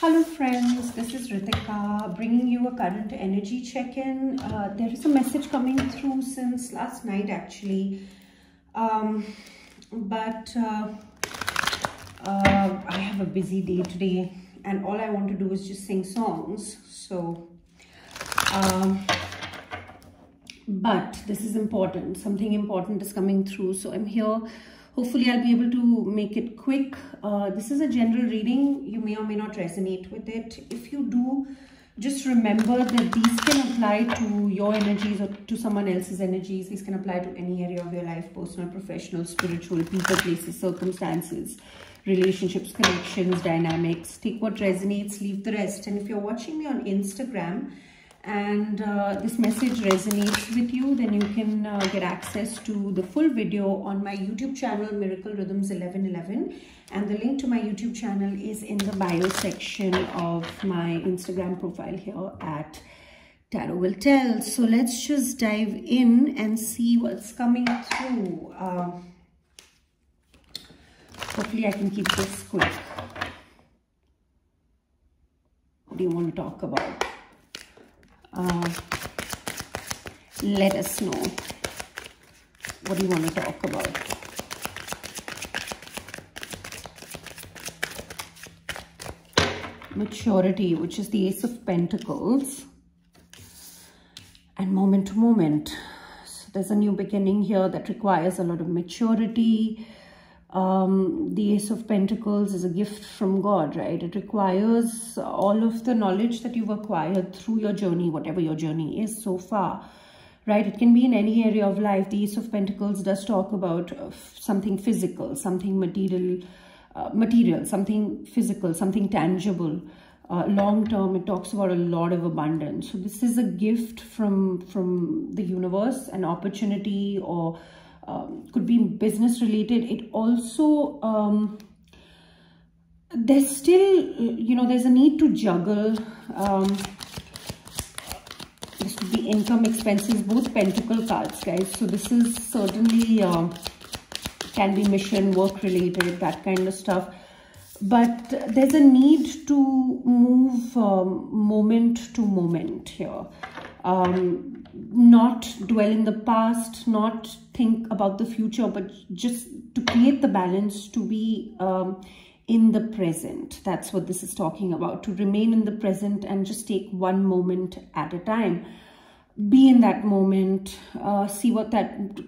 Hello friends, this is Ritika bringing you a current energy check-in. There is a message coming through since last night actually, but I have a busy day today and all I want to do is just sing songs. So, but this is important. Something important is coming through, so I'm here. Hopefully I'll be able to make it quick. This is a general reading. You may or may not resonate with it. If you do, just remember that these can apply to your energies or to someone else's energies. These can apply to any area of your life: personal, professional, spiritual, people, places, circumstances, relationships, connections, dynamics. Take what resonates, leave the rest. And if you're watching me on Instagram and this message resonates with you, then you can get access to the full video on my YouTube channel, Miracle Rhythms 1111, and the link to my YouTube channel is in the bio section of my Instagram profile here at Tarot Will Tell. So let's just dive in and see what's coming through. Hopefully I can keep this quick. What do you want to talk about? Let us know. What do you want to talk about? Maturity, which is the Ace of Pentacles, and moment to moment. So there's a new beginning here that requires a lot of maturity. The Ace of Pentacles is a gift from God, right? It requires all of the knowledge that you've acquired through your journey, whatever your journey is so far, right? It can be in any area of life. The Ace of Pentacles does talk about something physical, something material, something physical, something tangible. Long term, it talks about a lot of abundance. So this is a gift from the universe, an opportunity, or could be business related. It also, there's still, there's a need to juggle. This could be income, expenses, both pentacle cards, guys. So this is certainly, can be mission, work related, that kind of stuff. But there's a need to move moment to moment here. Not dwell in the past, not think about the future, but just to create the balance, to be in the present. That's what this is talking about, to remain in the present and just take one moment at a time. Be in that moment,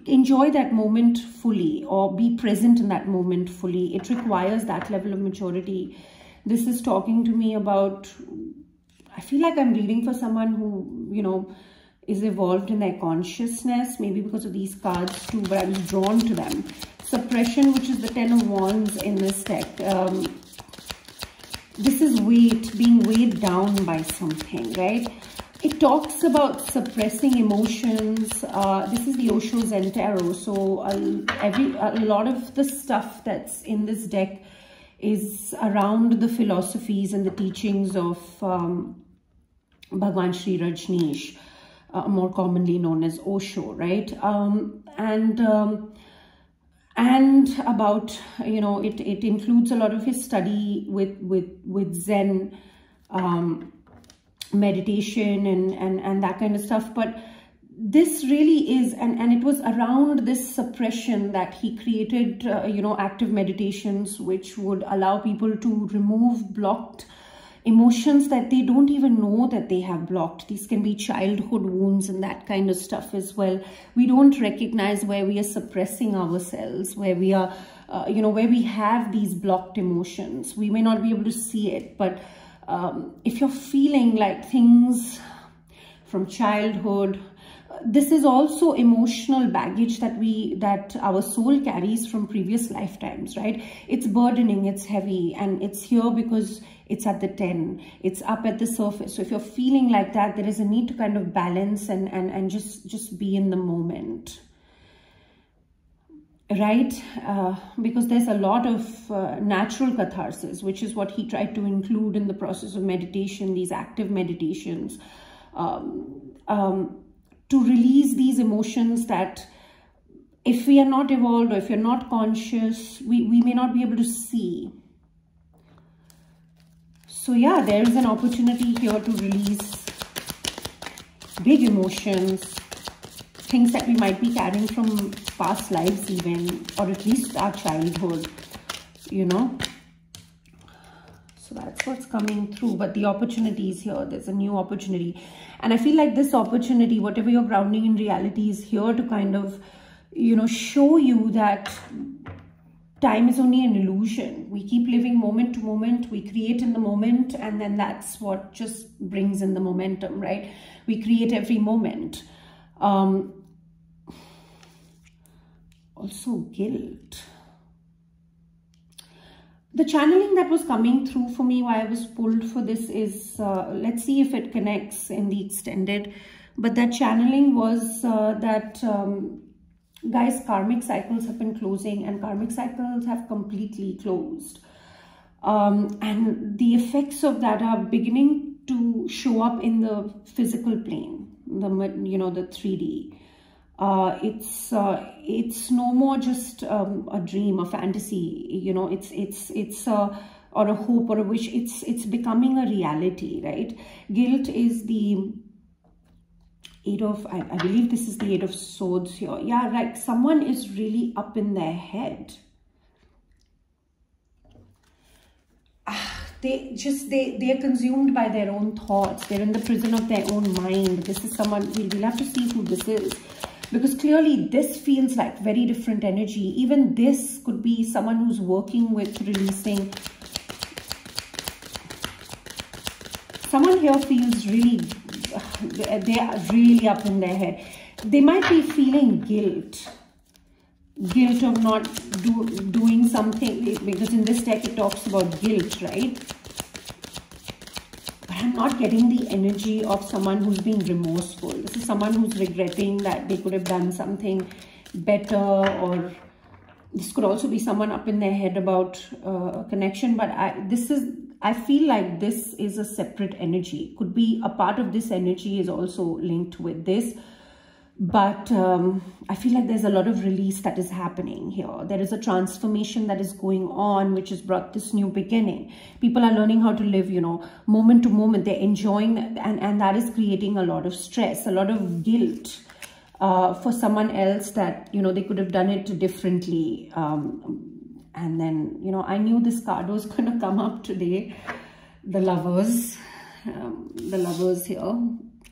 enjoy that moment fully, or be present in that moment fully. It requires that level of maturity. This is talking to me about, I feel like I'm reading for someone who, is evolved in their consciousness, maybe because of these cards too, but I was drawn to them. Suppression, which is the Ten of Wands in this deck. This is being weighed down by something, right? It talks about suppressing emotions. This is the Osho Zen Tarot. So a lot of the stuff that's in this deck is around the philosophies and the teachings of Bhagwan Sri Rajneesh, more commonly known as Osho, right? And about, it includes a lot of his study with Zen, meditation and that kind of stuff. But this really is, and it was around this suppression that he created, active meditations, which would allow people to remove blocked emotions that they don't even know that they have blocked. These can be childhood wounds and that kind of stuff as well. We don't recognize where we are suppressing ourselves, where we are, where we have these blocked emotions. We may not be able to see it, but if you're feeling like things from childhood, this is also emotional baggage that our soul carries from previous lifetimes, right? It's burdening, it's heavy, and it's here because it's at the 10. It's up at the surface. So if you're feeling like that, there is a need to kind of balance and just be in the moment, right? Because there's a lot of natural catharsis, which is what he tried to include in the process of meditation, these active meditations, to release these emotions that if we are not evolved or if you're not conscious, we may not be able to see. So yeah, there is an opportunity here to release big emotions, things that we might be carrying from past lives even, or at least our childhood, you know. So that's what's coming through. But the opportunity is here. There's a new opportunity. And I feel like this opportunity, whatever you're grounding in reality, is here to kind of, you know, show you that time is only an illusion. We keep living moment to moment. We create in the moment, and then that's what just brings in the momentum, right? We create every moment. Also guilt. The channeling that was coming through for me, why I was pulled for this is, let's see if it connects in the extended. But that channeling was that, guys, karmic cycles have been closing, and karmic cycles have completely closed. And the effects of that are beginning to show up in the physical plane, you know, the 3D. It's no more just a dream, a fantasy, you know, it's or a hope or a wish. It's becoming a reality, right? Guilt is the Eight of, I believe this is the Eight of Swords here. Yeah, right. Someone is really up in their head. They are consumed by their own thoughts. They're in the prison of their own mind. This is someone, we'll have to see who this is. Because clearly this feels like very different energy. Even this could be someone who's working with releasing. Someone here feels really, they are really up in their head. They might be feeling guilt. Guilt of not doing something. Because in this deck it talks about guilt, right? I'm not getting the energy of someone who's being remorseful. This is someone who's regretting that they could have done something better, or this could also be someone up in their head about a connection. But I feel like this is a separate energy. Could be a part of this energy is also linked with this. But I feel like there's a lot of release that is happening here. There is a transformation that is going on, which has brought this new beginning. People are learning how to live, you know, moment to moment. They're enjoying, and that is creating a lot of stress, a lot of guilt for someone else that, you know, they could have done it differently. And then, you know, I knew this card was going to come up today. The Lovers. The Lovers here.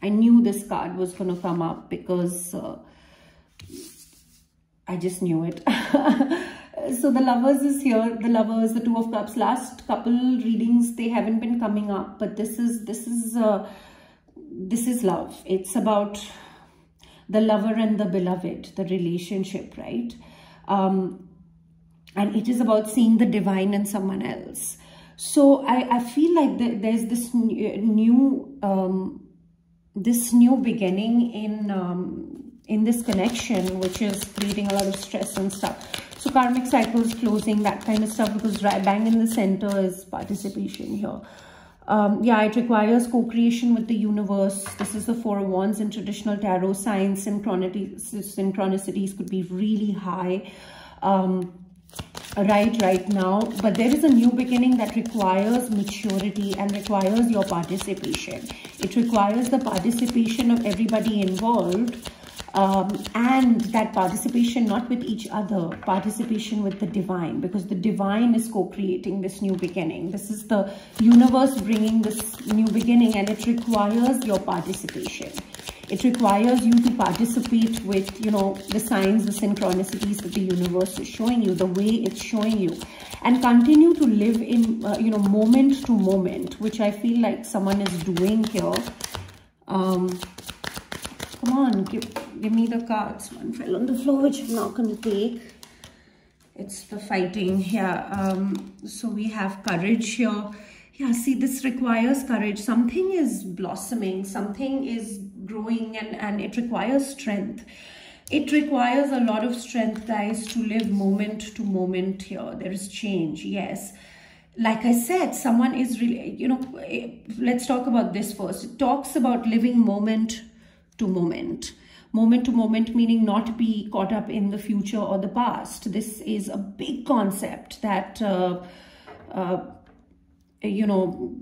I knew this card was going to come up because I just knew it. So the Lovers is here. The Lovers, the Two of Cups. Last couple readings, they haven't been coming up, but this is love. It's about the lover and the beloved, the relationship, right? And it is about seeing the divine in someone else. So I feel like there's this new beginning in this connection, which is creating a lot of stress and stuff. So karmic cycles closing, that kind of stuff, because right bang in the center is participation here. Yeah, it requires co-creation with the universe. This is the Four of Wands in traditional tarot signs. Synchronicities could be really high right now, but there is a new beginning that requires maturity and requires your participation. It requires the participation of everybody involved, and that participation not with each other, participation with the divine, because the divine is co-creating this new beginning. This is the universe bringing this new beginning, and it requires your participation. It requires you to participate with, you know, the signs, the synchronicities that the universe is showing you, the way it's showing you, and continue to live in, you know, moment to moment, which I feel like someone is doing here. Come on, give me the cards. One fell on the floor, which I'm not going to take. It's the fighting here. So we have courage here. Yeah, see, this requires courage. Something is blossoming. Something is growing, and it requires strength. It requires a lot of strength, guys, to live moment to moment here. There is change, yes. Like I said, someone is really, you know, let's talk about this first. It talks about living moment to moment. Moment to moment meaning not be caught up in the future or the past. This is a big concept that you know,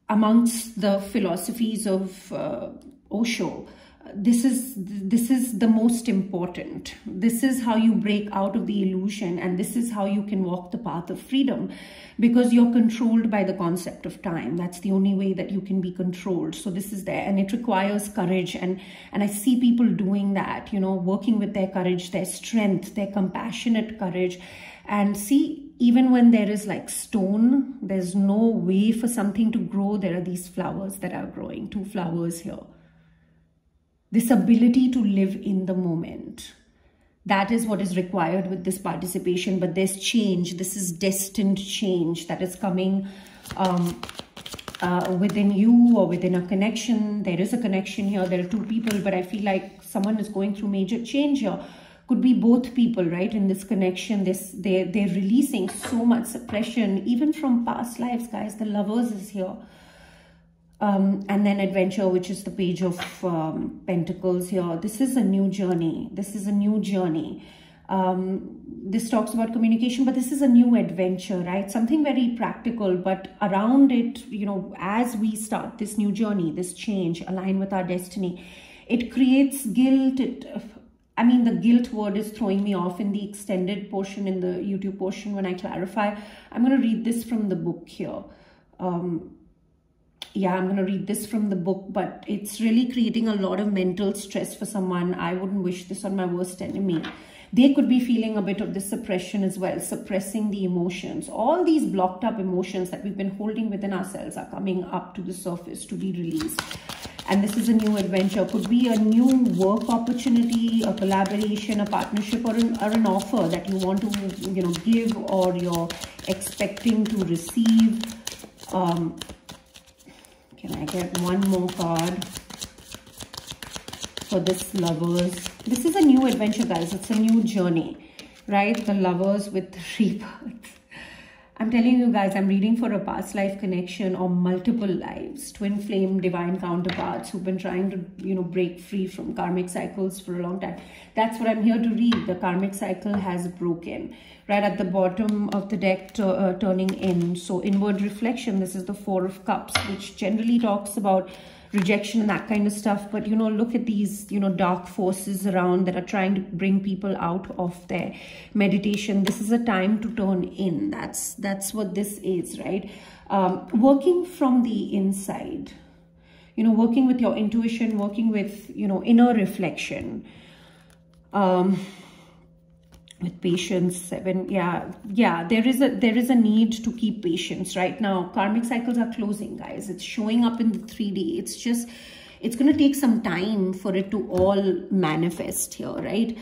amongst the philosophies of Osho, this is the most important. This is how you break out of the illusion, and this is how you can walk the path of freedom, because you're controlled by the concept of time. That's the only way that you can be controlled. So this is there, and it requires courage, and I see people doing that, you know, working with their courage, their strength, their compassionate courage. And see, even when there is like stone, there's no way for something to grow, there are these flowers that are growing, 2 flowers here. This ability to live in the moment, that is what is required with this participation. But there's change. This is destined change that is coming within you or within a connection. There is a connection here. There are 2 people, but I feel like someone is going through major change here. Could be both people, right? In this connection, they're releasing so much suppression, even from past lives, guys. The Lovers is here. And then Adventure, which is the Page of Pentacles here. This is a new journey. This is a new journey. This talks about communication, but this is a new adventure, right? Something very practical, but around it, you know, as we start this new journey, this change, align with our destiny, it creates guilt. I mean, the guilt word is throwing me off in the extended portion, in the YouTube portion when I clarify. I'm going to read this from the book here. Yeah, I'm going to read this from the book, but it's really creating a lot of mental stress for someone. I wouldn't wish this on my worst enemy. They could be feeling a bit of this suppression as well, suppressing the emotions. All these blocked up emotions that we've been holding within ourselves are coming up to the surface to be released. And this is a new adventure. Could be a new work opportunity, a collaboration, a partnership, or an offer that you want to, you know, give, or you're expecting to receive. Can I get one more card for this Lovers? This is a new adventure, guys. It's a new journey, right? The Lovers with rebirth. I'm telling you guys, I'm reading for a past life connection or multiple lives, twin flame divine counterparts who've been trying to, you know, break free from karmic cycles for a long time. That's what I'm here to read. The karmic cycle has broken. Right at the bottom of the deck, turning in. So inward reflection, this is the 4 of Cups, which generally talks about rejection and that kind of stuff. But, you know, look at these, you know, dark forces around that are trying to bring people out of their meditation. This is a time to turn in. That's what this is, right? Working from the inside, you know, working with your intuition, working with, you know, inner reflection. With patience, 7, yeah, there is a need to keep patience right now. Karmic cycles are closing, guys. It's showing up in the 3D. It's going to take some time for it to all manifest here, right,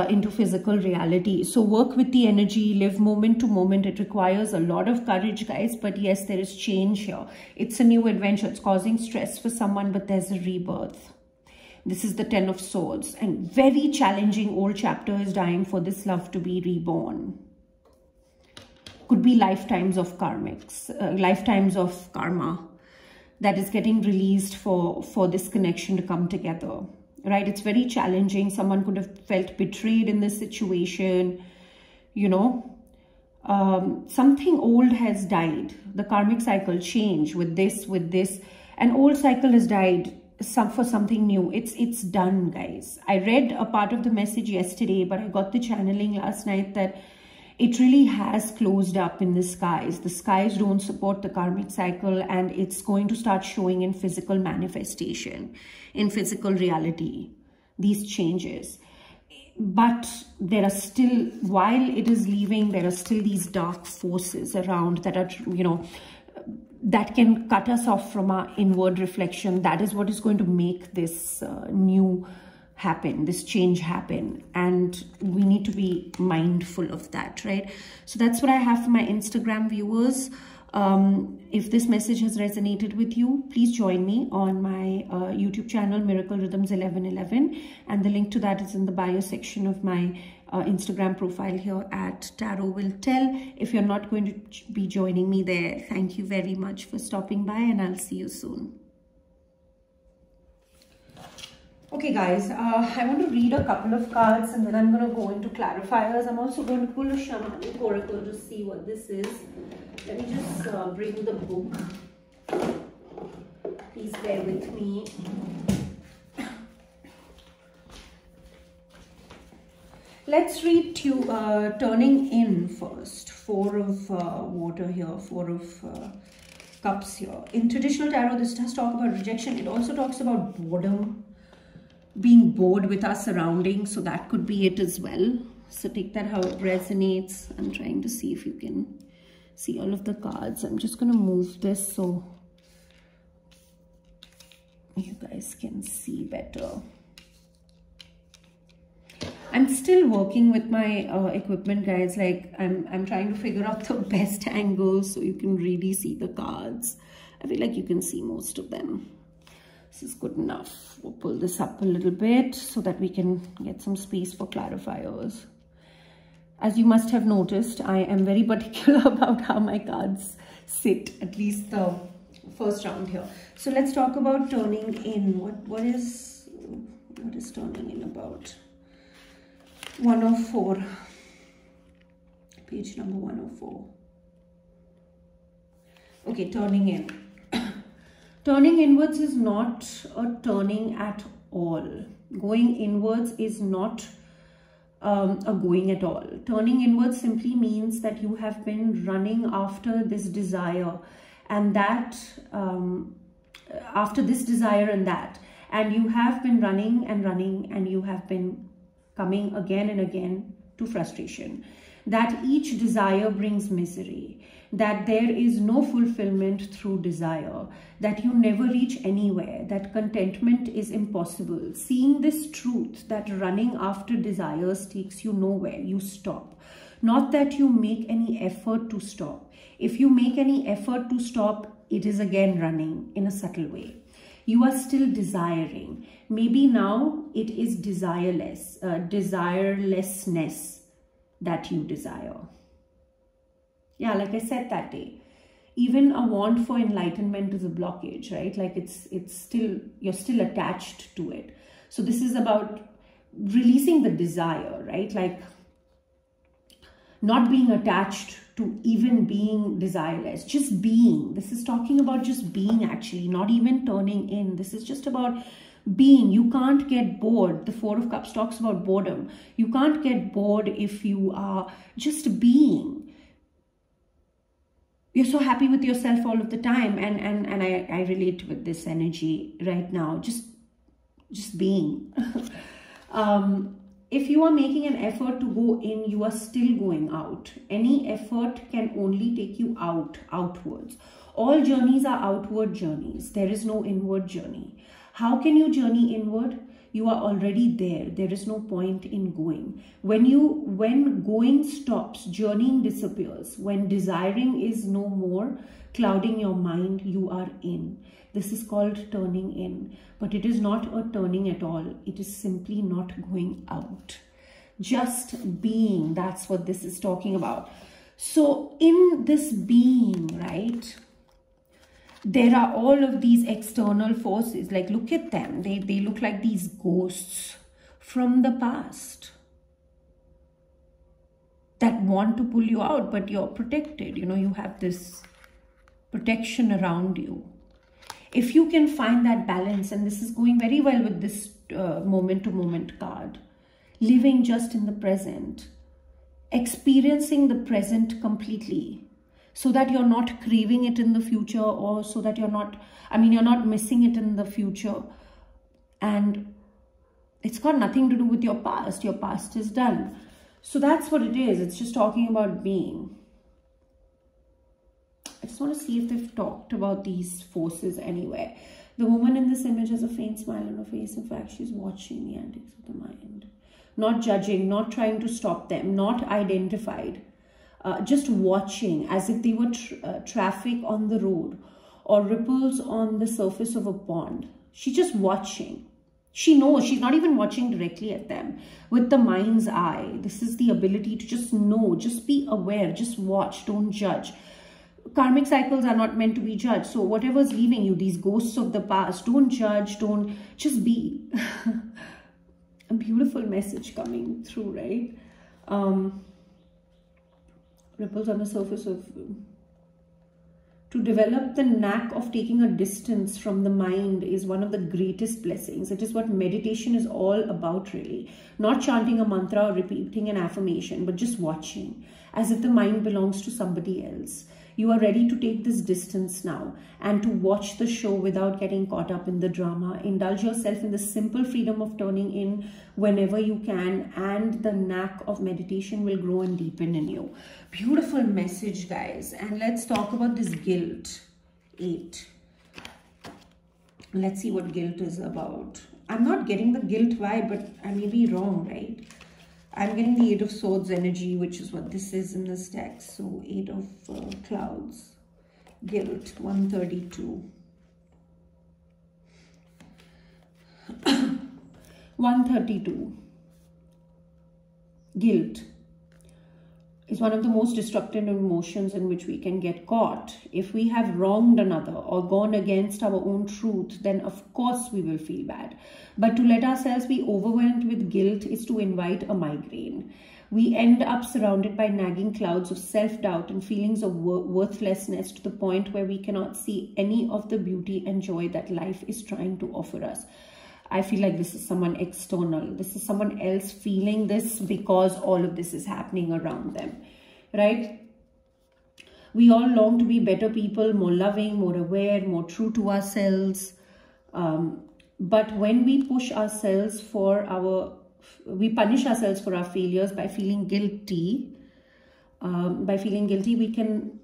into physical reality. So work with the energy, live moment to moment. It requires a lot of courage, guys, but yes, there is change here. It's a new adventure. It's causing stress for someone, but there's a rebirth. This is the 10 of Swords, and very challenging old chapter is dying for this love to be reborn. Could be lifetimes of karmics, lifetimes of karma that is getting released for this connection to come together, right? It's very challenging. Someone could have felt betrayed in this situation, you know. Something old has died. The karmic cycle change with this. An old cycle has died. For something new. It's done, guys. I read a part of the message yesterday, but I got the channeling last night that it really has closed up in the skies. The skies don't support the karmic cycle, and it's going to start showing in physical manifestation, in physical reality, these changes. But there are still, while it is leaving, there are still these dark forces around that are, you know, that can cut us off from our inward reflection. That is what is going to make this new happen, this change happen. And we need to be mindful of that, right? So that's what I have for my Instagram viewers. If this message has resonated with you, please join me on my YouTube channel, Miracle Rhythms 1111. And the link to that is in the bio section of my Instagram profile here at Tarot Will Tell. If you're not going to be joining me there, thank you very much for stopping by, and I'll see you soon. Okay guys, I want to read a couple of cards and then I'm going to go into clarifiers. I'm also going to pull a Shamanic Oracle to see what this is. Let me just bring the book. Please bear with me. Let's read Turning In first. Four of water here, Four of Cups here. In traditional tarot, this does talk about rejection. It also talks about boredom, being bored with our surroundings. So that could be it as well. So take that how it resonates. I'm trying to see if you can see all of the cards. I'm just going to move this so you guys can see better. I'm still working with my equipment, guys. Like I'm trying to figure out the best angles so you can really see the cards. I feel like you can see most of them. This is good enough. We'll pull this up a little bit so that we can get some space for clarifiers. As you must have noticed, I am very particular about how my cards sit, at least the first round here. So let's talk about turning in. What is turning in about? 104, page number 104. Okay, turning in. Turning inwards is not a turning at all. Going inwards is not a going at all. Turning inwards simply means that you have been running after this desire and that, after this desire and that. And you have been running and running and you have been coming again and again to frustration, that each desire brings misery, that there is no fulfillment through desire, that you never reach anywhere, that contentment is impossible. Seeing this truth that running after desires takes you nowhere, you stop. Not that you make any effort to stop. If you make any effort to stop, it is again running in a subtle way. You are still desiring. Maybe now it is desirelessness that you desire. Yeah, like I said that day, even a want for enlightenment is a blockage, right? Like it's still, you're still attached to it. So this is about releasing the desire, right? Like not being attached to even being desireless, just being. This is talking about just being, actually, not even turning in. This is just about being. You can't get bored. The Four of Cups talks about boredom. You can't get bored if you are just being. You're so happy with yourself all of the time, and I relate with this energy right now. Just being. If you are making an effort to go in, you are still going out. Any effort can only take you outwards. All journeys are outward journeys. There is no inward journey. How can you journey inward? You are already there. There is no point in going. When going stops, journeying disappears. When desiring is no more, clouding your mind, you are in. This is called turning in. But it is not a turning at all. It is simply not going out. Just being. That's what this is talking about. So in this being, right, there are all of these external forces. Like, look at them. They look like these ghosts from the past that want to pull you out, but you're protected. You know, you have this protection around you. If you can find that balance, and this is going very well with this moment-to-moment card, living just in the present, experiencing the present completely, so that you're not craving it in the future, or so that you're not missing it in the future. And it's got nothing to do with your past. Your past is done. So that's what it is. It's just talking about being. I just want to see if they've talked about these forces anywhere. The woman in this image has a faint smile on her face. In fact, she's watching the antics of the mind. Not judging, not trying to stop them, not identified. Just watching as if they were traffic on the road or ripples on the surface of a pond. She's just watching. She knows. She's not even watching directly at them. With the mind's eye, this is the ability to just know, just be aware, just watch, don't judge. karmic cycles are not meant to be judged. So whatever's leaving you, these ghosts of the past, don't judge, don't, just be. A beautiful message coming through, right? Ripples on the surface of... To develop the knack of taking a distance from the mind is one of the greatest blessings. It is what meditation is all about, really. Not chanting a mantra or repeating an affirmation, but just watching, as if the mind belongs to somebody else. You are ready to take this distance now and to watch the show without getting caught up in the drama. Indulge yourself in the simple freedom of turning in whenever you can, and the knack of meditation will grow and deepen in you. Beautiful message, guys. And let's talk about this guilt. 8. Let's see what guilt is about. I'm not getting the guilt vibe, but I may be wrong, right? I'm getting the 8 of Swords energy, which is what this is in this deck. So 8 of Clouds. Guilt, 132. 132. Guilt is one of the most destructive emotions in which we can get caught. If we have wronged another or gone against our own truth, then of course we will feel bad. But to let ourselves be overwhelmed with guilt is to invite a migraine. We end up surrounded by nagging clouds of self-doubt and feelings of worthlessness, to the point where we cannot see any of the beauty and joy that life is trying to offer us. I feel like this is someone external. This is someone else feeling this because all of this is happening around them, right? We all long to be better people, more loving, more aware, more true to ourselves. But when we push ourselves for we punish ourselves for our failures by feeling guilty.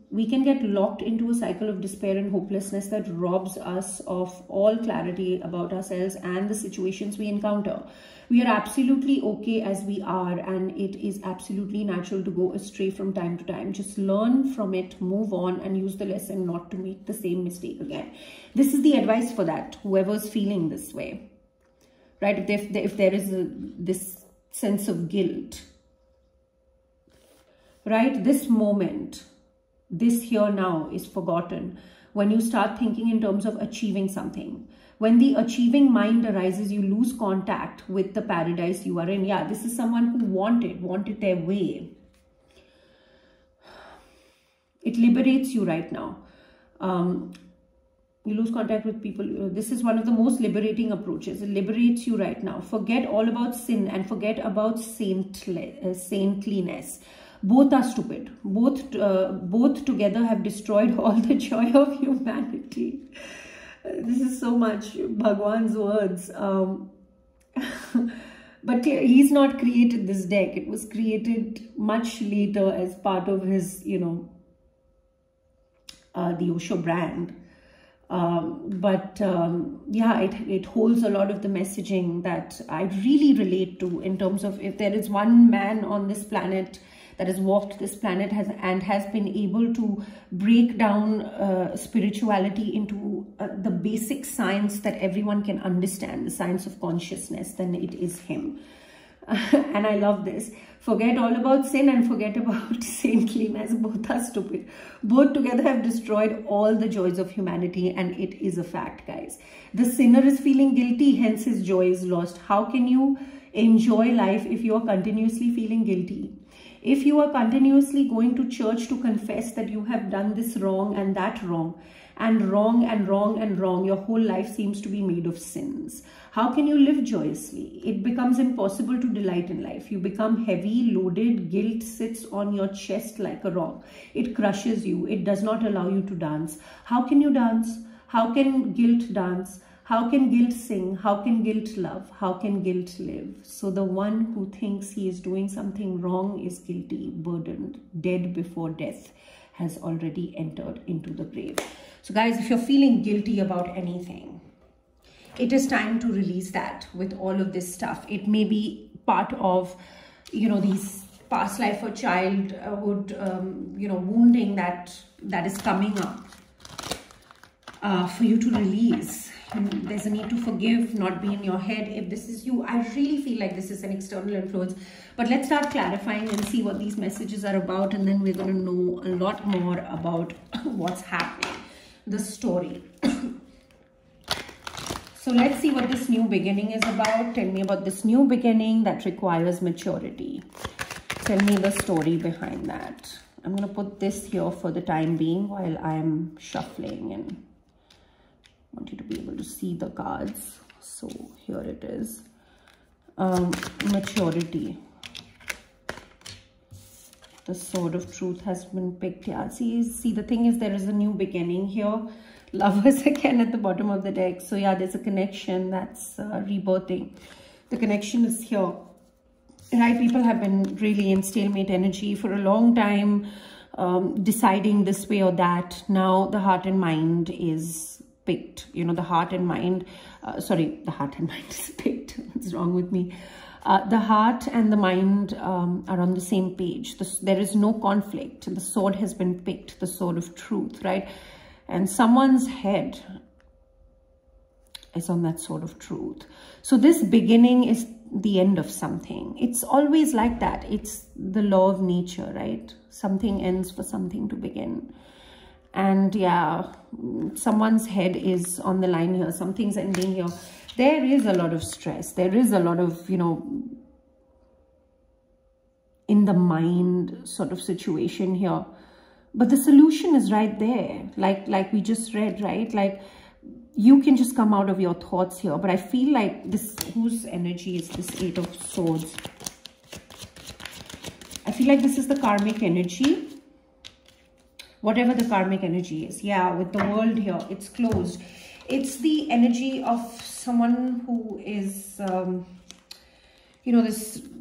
We can get locked into a cycle of despair and hopelessness that robs us of all clarity about ourselves and the situations we encounter. We are absolutely okay as we are, and it is absolutely natural to go astray from time to time. Just learn from it, move on, and use the lesson not to make the same mistake again. This is the advice for that, whoever's feeling this way, right? If there is this sense of guilt, right? This moment, this here now is forgotten when you start thinking in terms of achieving something. When the achieving mind arises, you lose contact with the paradise you are in. Yeah, this is someone who wanted their way. It liberates you right now. You lose contact with people. This is one of the most liberating approaches. It liberates you right now. Forget all about sin and forget about saintliness. Both are stupid. Both together have destroyed all the joy of humanity. This is so much Bhagwan's words. But he's not created this deck. It was created much later as part of his, the Osho brand. Yeah, it holds a lot of the messaging that I really relate to, in terms of, if there is one man on this planet that has walked this planet and has been able to break down spirituality into the basic science that everyone can understand, the science of consciousness, then it is him. And I love this. Forget all about sin and forget about saintliness. Both are stupid. Both together have destroyed all the joys of humanity, and it is a fact, guys. The sinner is feeling guilty, hence his joy is lost. How can you enjoy life if you are continuously feeling guilty? If you are continuously going to church to confess that you have done this wrong and that wrong, and wrong and wrong and wrong, your whole life seems to be made of sins. How can you live joyously? It becomes impossible to delight in life. You become heavy, loaded. Guilt sits on your chest like a rock. It crushes you. It does not allow you to dance. How can you dance? How can guilt dance? How can guilt sing? How can guilt love? How can guilt live? So the one who thinks he is doing something wrong is guilty, burdened, dead before death has already entered into the grave. So guys, if you're feeling guilty about anything, it is time to release that with all of this stuff. It may be part of, these past life or childhood, wounding that is coming up. for you to release. There's a need to forgive, not be in your head. If this is you, I really feel like this is an external influence. But let's start clarifying and see what these messages are about, and then we're going to know a lot more about what's happening, the story. So let's see what this new beginning is about. Tell me about this new beginning that requires maturity. Tell me the story behind that. I'm going to put this here for the time being while I'm shuffling, and I want you to be able to see the cards. So here it is. Maturity. The Sword of Truth has been picked. Yeah, see, the thing is, there is a new beginning here. Lovers again at the bottom of the deck. So yeah, there's a connection that's rebirthing. The connection is here. Right, people have been really in stalemate energy for a long time, deciding this way or that. Now the heart and mind is picked. You know, the heart and mind, the heart and mind is picked. What's wrong with me? The heart and the mind are on the same page. There is no conflict. The sword has been picked, the Sword of Truth, right? And someone's head is on that Sword of Truth. So this beginning is the end of something. It's always like that. It's the law of nature, right? Something ends for something to begin. And yeah, someone's head is on the line here. Something's ending here. There is a lot of stress. There is a lot of, you know, in the mind sort of situation here. But the solution is right there. Like we just read, right? Like, you can just come out of your thoughts here. But I feel like this, whose energy is this Eight of Swords? I feel like this is the karmic energy. Whatever the karmic energy is. Yeah, with the World here, it's closed. It's the energy of someone who is, you know,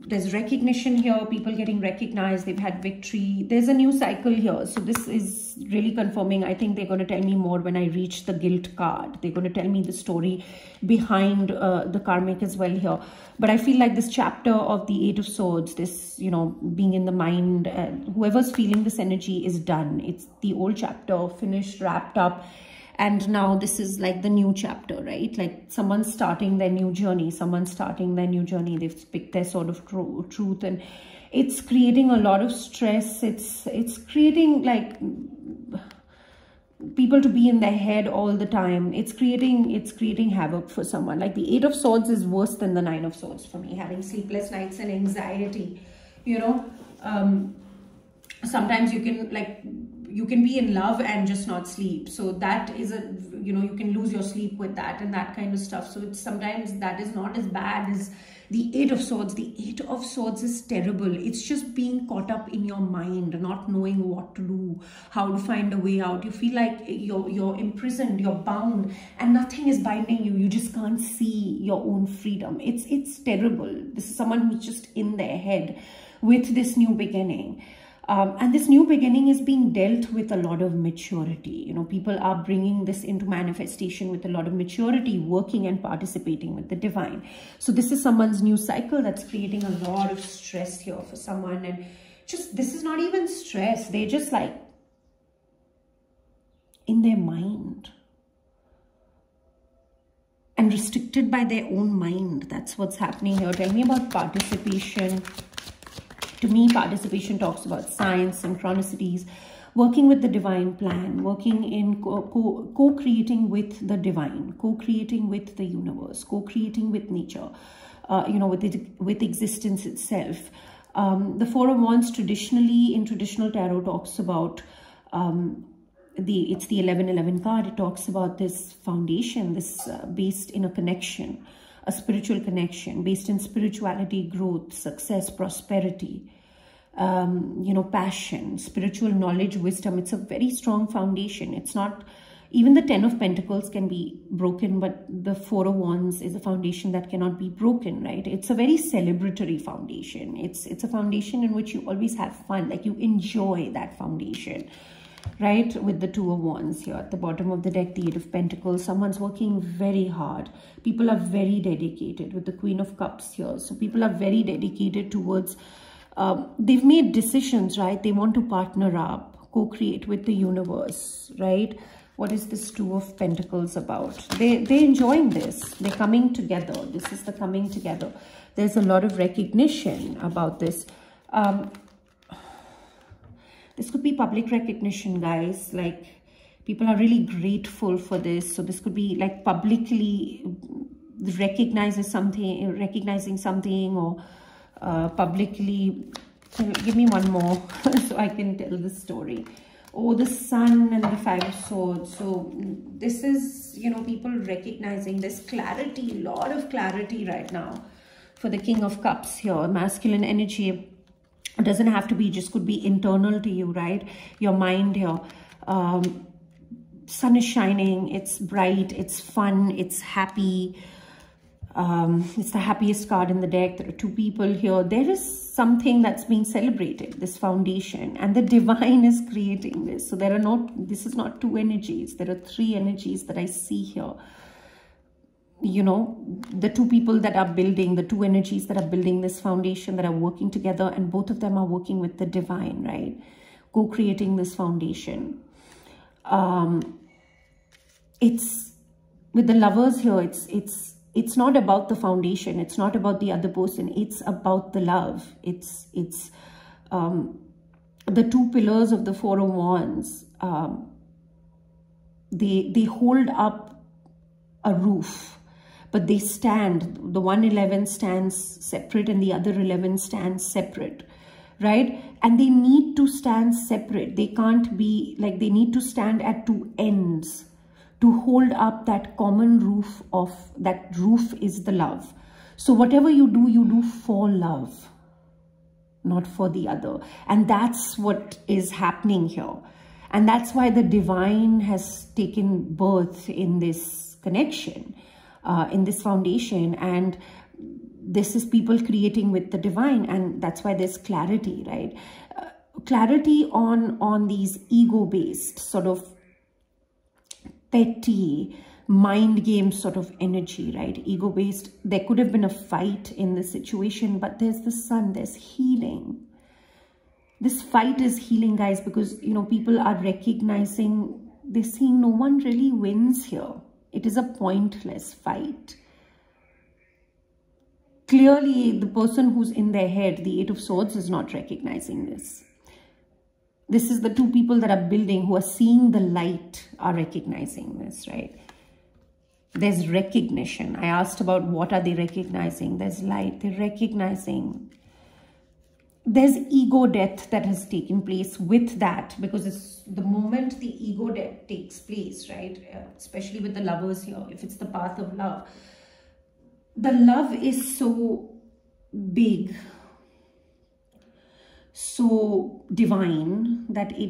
there's recognition here, people getting recognized, they've had victory. There's a new cycle here. So this is really confirming. I think they're going to tell me more when I reach the guilt card. They're going to tell me the story behind the karmic as well here. But I feel like this chapter of the Eight of Swords, this, you know, being in the mind, whoever's feeling this energy is done. It's the old chapter, finished, wrapped up. And now this is like the new chapter, right? Like someone's starting their new journey. Someone's starting their new journey. They've picked their Sword of Truth, and it's creating a lot of stress. It's creating like people to be in their head all the time. It's creating havoc for someone. Like the Eight of Swords is worse than the Nine of Swords for me. Having sleepless nights and anxiety, you know. Sometimes you can be in love and just not sleep. So that is you know, you can lose your sleep with that and that kind of stuff. So it's sometimes that is not as bad as the Eight of Swords. The Eight of Swords is terrible. It's just being caught up in your mind, not knowing what to do, how to find a way out. You feel like you're imprisoned, you're bound, and nothing is binding you. You just can't see your own freedom. It's terrible. This is someone who's just in their head with this new beginning. And this new beginning is being dealt with a lot of maturity. You know, people are bringing this into manifestation with a lot of maturity, working and participating with the divine. So this is someone's new cycle that's creating a lot of stress here for someone. And just, this is not even stress. They're just like in their mind and restricted by their own mind. That's what's happening here. Tell me about participation. To me, participation talks about science, synchronicities, working with the divine plan, working in co-creating with the divine, co-creating with the universe, co-creating with nature, you know, with existence itself. The Four of Wands traditionally, in traditional tarot, talks about, it's the 1111 card. It talks about this foundation, this based in a connection, a spiritual connection based in spirituality, growth, success, prosperity, you know, passion, spiritual knowledge, wisdom. It's a very strong foundation. It's not, even the Ten of Pentacles can be broken, but the Four of Wands is a foundation that cannot be broken, right? It's a very celebratory foundation. It's a foundation in which you always have fun, like you enjoy that foundation. Right, with the Two of Wands here at the bottom of the deck, the Eight of Pentacles. Someone's working very hard. People are very dedicated with the Queen of Cups here. So people are very dedicated towards, they've made decisions, right? They want to partner up, co-create with the universe, right? What is this Two of Pentacles about? They're enjoying this. They're coming together. This is the coming together. There's a lot of recognition about this. This could be public recognition, guys. Like, people are really grateful for this. So this could be like publicly recognizing something, or publicly. Give me one more so I can tell the story. Oh, the Sun and the Five of Swords. So this is, you know, people recognizing this clarity, a lot of clarity right now for the King of Cups here. Masculine energy. It doesn't have to be, just could be internal to you, right? Your mind here. Sun is shining. It's bright. It's fun. It's happy. It's the happiest card in the deck. There are two people here. There is something that's being celebrated, this foundation, and the divine is creating this. So there are not, this is not two energies. There are three energies that I see here. You know, the two people that are building, the two energies that are building this foundation, that are working together, and both of them are working with the divine, right? Co-creating this foundation. It's with the Lovers here, it's not about the foundation. It's not about the other person. It's about the love. It's the two pillars of the Four of Wands. They hold up a roof, but they stand. The 111 stands separate and the other 11 stands separate, right? And they need to stand separate. They can't be like, they need to stand at two ends to hold up that common roof of, that roof is the love. So whatever you do for love, not for the other. And that's what is happening here. And that's why the divine has taken birth in this connection, in this foundation. And this is people creating with the divine. And that's why there's clarity, right? Clarity on these ego-based sort of petty mind game sort of energy, right? Ego-based. There could have been a fight in this situation, but there's the Sun, there's healing. This fight is healing, guys, because, you know, people are recognizing, they're seeing no one really wins here. It is a pointless fight. Clearly, the person who's in their head, the Eight of Swords, is not recognizing this. This is the two people that are building, who are seeing the light, are recognizing this, right? There's recognition. I asked about what are they recognizing. There's light. They're recognizing. There's ego death that has taken place with that, because it's the moment the ego death takes place, right? Especially with the Lovers here, if it's the path of love. The love is so big, so divine, that it,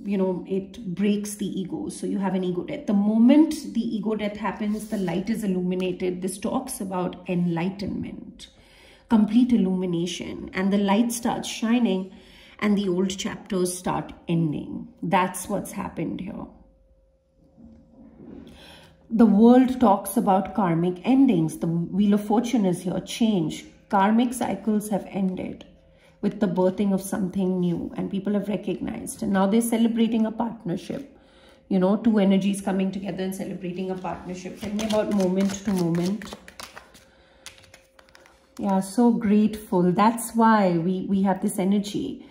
you know, it breaks the ego. So you have an ego death. The moment the ego death happens, the light is illuminated. This talks about enlightenment, complete illumination, and the light starts shining and the old chapters start ending. That's what's happened here. The world talks about karmic endings. The Wheel of Fortune is here. Change. Karmic cycles have ended with the birthing of something new, and people have recognized. And now they're celebrating a partnership. You know, two energies coming together and celebrating a partnership. Tell me about moment to moment. Yeah, so grateful. That's why we have this energy.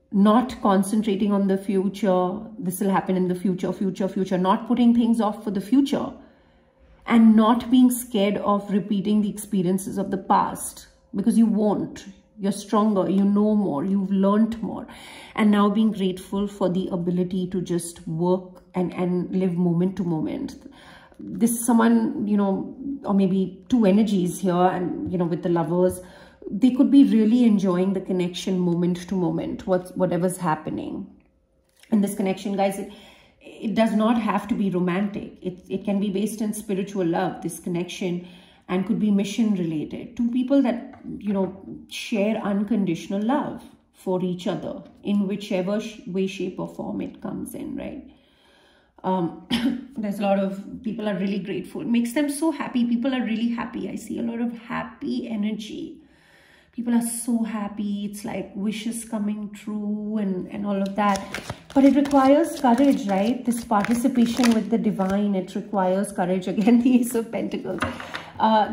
Not concentrating on the future. This will happen in the future, future. Not putting things off for the future. And not being scared of repeating the experiences of the past. Because you won't. You're stronger, you know more, you've learned more. And now being grateful for the ability to just work and live moment to moment. This is someone, you know, or maybe two energies here, and, you know, with the Lovers, they could be really enjoying the connection moment to moment, whatever's happening. And this connection, guys, it does not have to be romantic. It can be based in spiritual love, this connection, and could be mission related. Two people that, you know, share unconditional love for each other in whichever way, shape or form it comes in, right? There's a lot of people are really grateful. It makes them so happy. People are really happy. I see a lot of happy energy. People are so happy. It's like wishes coming true and all of that. But it requires courage, right? This participation with the divine, it requires courage. Again, the Ace of Pentacles.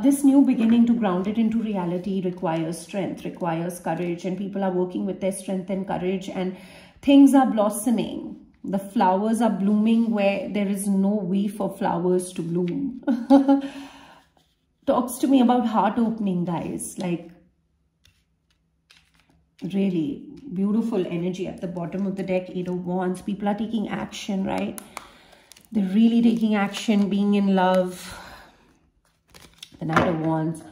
This new beginning, to ground it into reality, requires strength, requires courage. And people are working with their strength and courage. And things are blossoming. The flowers are blooming where there is no way for flowers to bloom. Talks to me about heart opening, guys. Like, really beautiful energy at the bottom of the deck. 8 of Wands. People are taking action, right? They're really taking action, being in love. The Knight of Wands.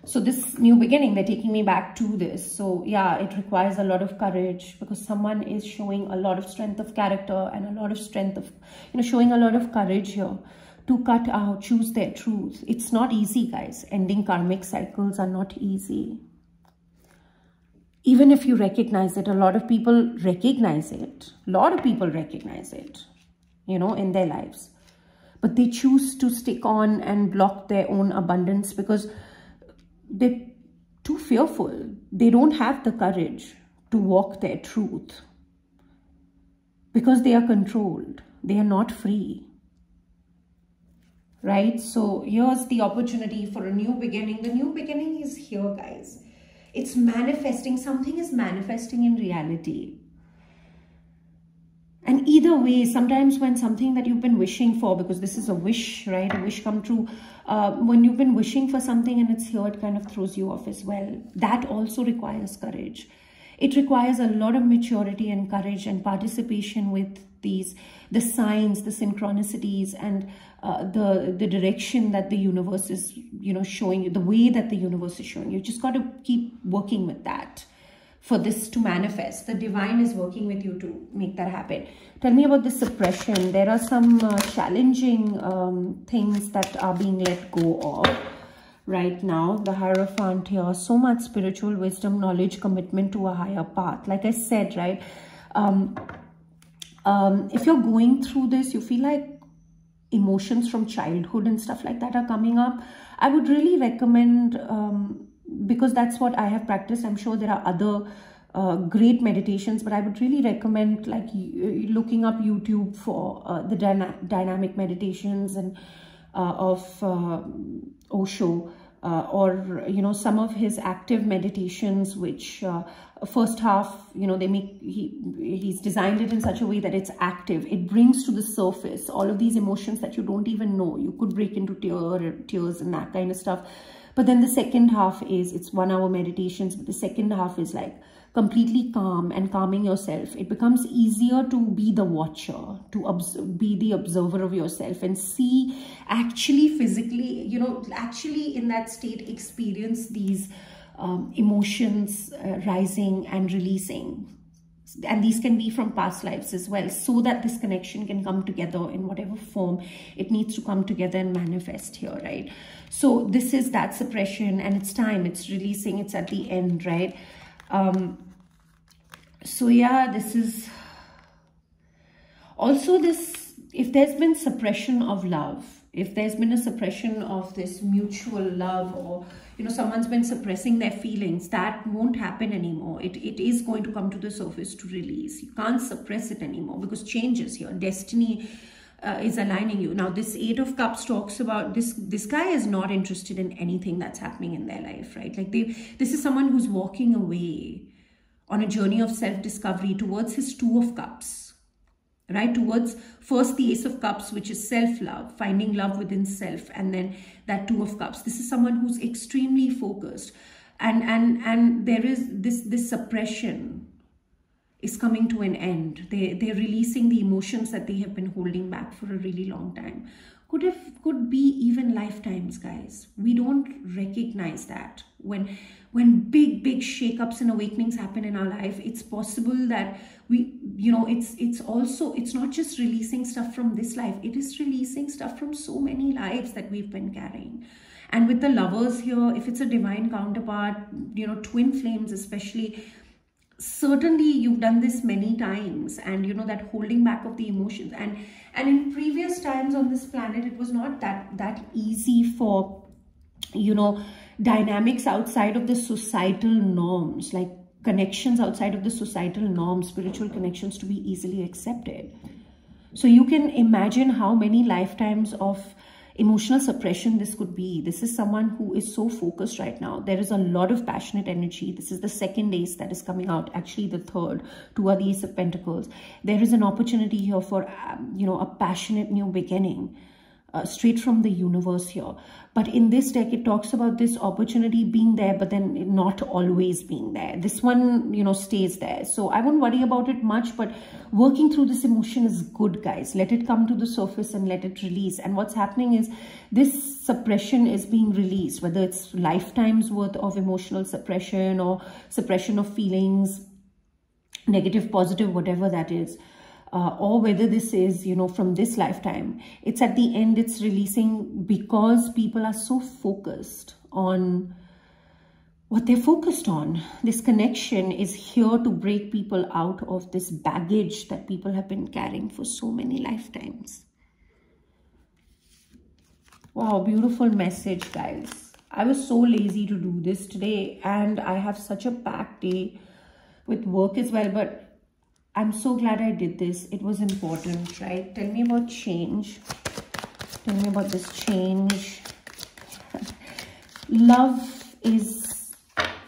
So this new beginning, they're taking me back to this. So yeah, it requires a lot of courage, because someone is showing a lot of strength of character and a lot of strength of, showing a lot of courage here to cut out, choose their truth. It's not easy, guys. Ending karmic cycles are not easy. Even if you recognize it, a lot of people recognize it. A lot of people recognize it, in their lives. But they choose to stick on and block their own abundance because they're too fearful. They don't have the courage to walk their truth because they are controlled. They are not free. Right? So here's the opportunity for a new beginning. The new beginning is here, guys. It's manifesting. Something is manifesting in reality. And either way, sometimes when something that you've been wishing for, because this is a wish, right? A wish come true. When you've been wishing for something and it's here, it kind of throws you off as well. That also requires courage. It requires a lot of maturity and courage and participation with the signs, the synchronicities, and the direction that the universe is, showing you, the way that the universe is showing you. You just got to keep working with that for this to manifest. The divine is working with you to make that happen. Tell me about the suppression. There are some challenging things that are being let go of right now. The Hierophant here. So much spiritual wisdom, knowledge, commitment to a higher path. Like I said, right? If you're going through this, you feel like emotions from childhood and stuff like that are coming up. I would really recommend... because that's what I have practiced. I'm sure there are other great meditations, but I would really recommend like looking up YouTube for the dynamic meditations and of Osho, or some of his active meditations, which first half, he's designed it in such a way that it's active. It brings to the surface all of these emotions that you don't even know. You could break into tears and that kind of stuff. But then the second half is, it's 1 hour meditations, but the second half is like completely calm and calming yourself. It becomes easier to be the watcher, to be the observer of yourself and see, actually physically, actually in that state experience these emotions rising and releasing. And these can be from past lives as well, so that this connection can come together in whatever form it needs to come together and manifest here, right? So this is that suppression, and it's time, it's releasing, it's at the end, right? So yeah, this is also this, if there's been suppression of love, if there's been a suppression of this mutual love, or someone's been suppressing their feelings, that won't happen anymore. It is going to come to the surface to release. You can't suppress it anymore, because change is here. Destiny is aligning you. Now this 8 of Cups talks about this guy is not interested in anything that's happening in their life, right? Like this is someone who's walking away on a journey of self-discovery towards his 2 of Cups, right? Towards first the Ace of Cups, which is self-love, finding love within self, and then that 2 of Cups. This is someone who's extremely focused, and there is this suppression is coming to an end. They're releasing the emotions that they have been holding back for a really long time. Could be even lifetimes, guys. We don't recognize that. When big shakeups and awakenings happen in our life, it's possible that it's not just releasing stuff from this life, it is releasing stuff from so many lives that we've been carrying. And with the Lovers here, if it's a divine counterpart, twin flames especially, certainly you've done this many times, and that holding back of the emotions, and in previous times on this planet, it was not that easy for dynamics outside of the societal norms. Like, connections outside of the societal norms, spiritual connections, to be easily accepted. So you can imagine how many lifetimes of emotional suppression this could be. This is someone who is so focused right now. There is a lot of passionate energy. This is the second ace that is coming out, actually the third. Two are the Ace of Pentacles. There is an opportunity here for, a passionate new beginning. Straight from the universe here. But in this deck, it talks about this opportunity being there, but then not always being there. This one, stays there. So I won't worry about it much, but working through this emotion is good, guys. Let it come to the surface and let it release. And what's happening is this suppression is being released, whether it's lifetimes worth of emotional suppression or suppression of feelings, negative, positive, whatever that is. Or whether this is, from this lifetime. It's at the end, it's releasing because people are so focused on what they're focused on. This connection is here to break people out of this baggage that people have been carrying for so many lifetimes. Wow, beautiful message, guys. I was so lazy to do this today, and I have such a packed day with work as well, but I'm so glad I did this. It was important, right? Tell me about change. Tell me about this change. Love is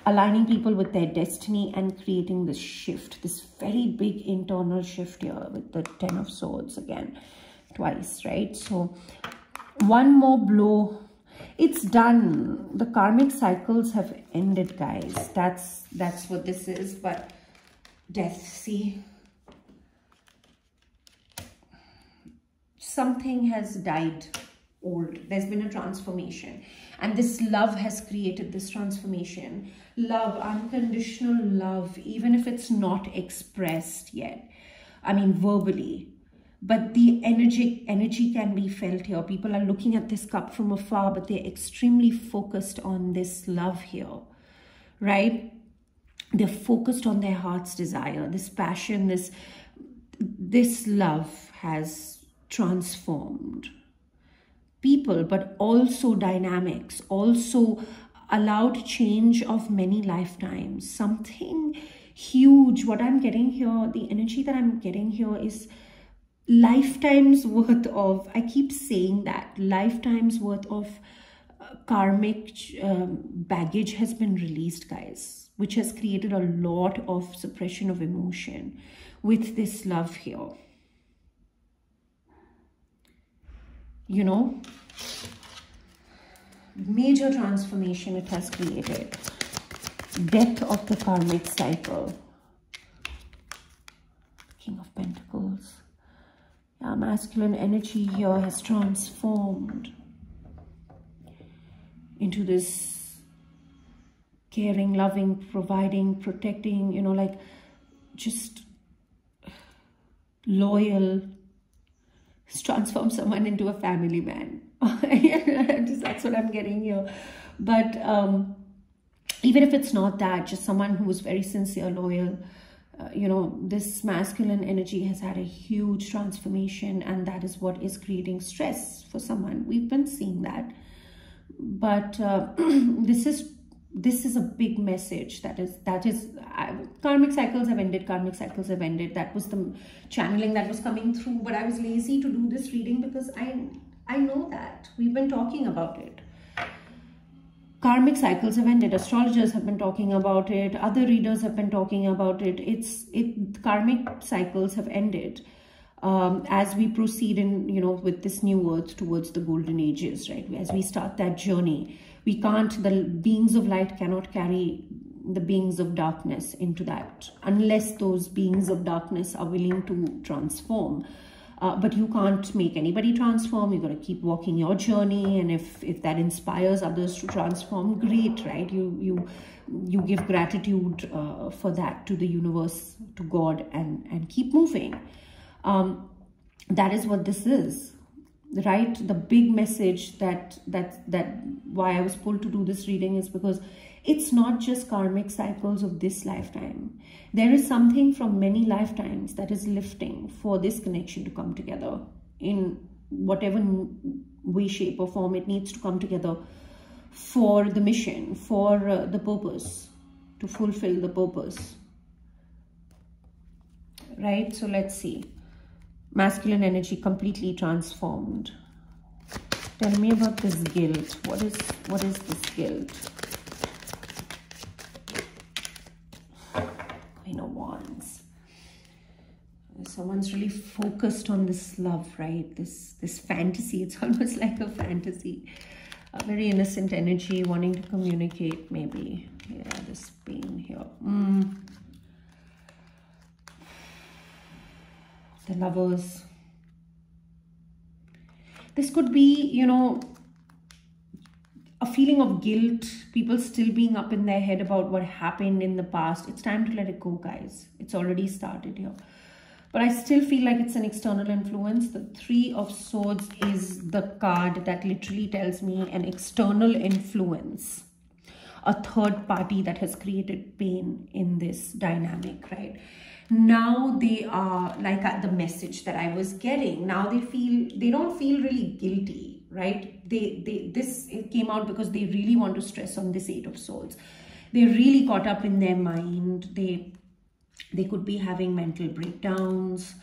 aligning people with their destiny and creating this shift, this very big internal shift here with the Ten of Swords again, twice, right? So one more blow. It's done. The karmic cycles have ended, guys. That's what this is. But death, see? Something has died old. There's been a transformation, and this love has created this transformation. Love, unconditional love, even if it's not expressed yet, I mean verbally, but the energy can be felt here. People are looking at this cup from afar, but they're extremely focused on this love here, right? They're focused on their heart's desire, this passion, this love has transformed people, but also dynamics, also allowed change of many lifetimes. Something huge. What I'm getting here, the energy that I'm getting here is lifetimes worth of, I keep saying that, lifetimes worth of karmic baggage has been released, guys, which has created a lot of suppression of emotion with this love here. Major transformation it has created. Death of the karmic cycle. King of Pentacles. Yeah, masculine energy here has transformed into this caring, loving, providing, protecting, just loyal. It's transformed someone into a family man. That's what I'm getting here. But even if it's not that, just someone who is very sincere, loyal, this masculine energy has had a huge transformation, and that is what is creating stress for someone. We've been seeing that. But this is a big message. That is karmic cycles have ended. Karmic cycles have ended. That was the channeling that was coming through. But I was lazy to do this reading because I know that we've been talking about it. Karmic cycles have ended. Astrologers have been talking about it. Other readers have been talking about it. Karmic cycles have ended. As we proceed with this new earth towards the golden ages, right? As we start that journey, the beings of light cannot carry the beings of darkness into that unless those beings of darkness are willing to transform. But you can't make anybody transform. You've got to keep walking your journey, and if that inspires others to transform, great, right? You give gratitude for that to the universe, to God, and keep moving. That is what this is, right? The big message that why I was pulled to do this reading is because it's not just karmic cycles of this lifetime. There is something from many lifetimes that is lifting for this connection to come together in whatever way, shape or form it needs to come together for the mission, for the purpose. to fulfill the purpose, right? So let's see. Masculine energy completely transformed. Tell me about this guilt. What is this guilt? Queen of Wands. Someone's really focused on this love, right? This fantasy. It's almost like a fantasy. A very innocent energy, wanting to communicate, maybe. Yeah, this pain here. The Lovers. This could be, you know, a feeling of guilt, people still being up in their head about what happened in the past. It's time to let it go, guys. It's already started here. But I still feel like it's an external influence. The Three of Swords is the card that literally tells me an external influence. A third party that has created pain in this dynamic, right? Now they are like at the message that I was getting. Now they don't feel really guilty, right? It came out because they really want to stress on this Eight of Swords. They're really caught up in their mind. They could be having mental breakdowns.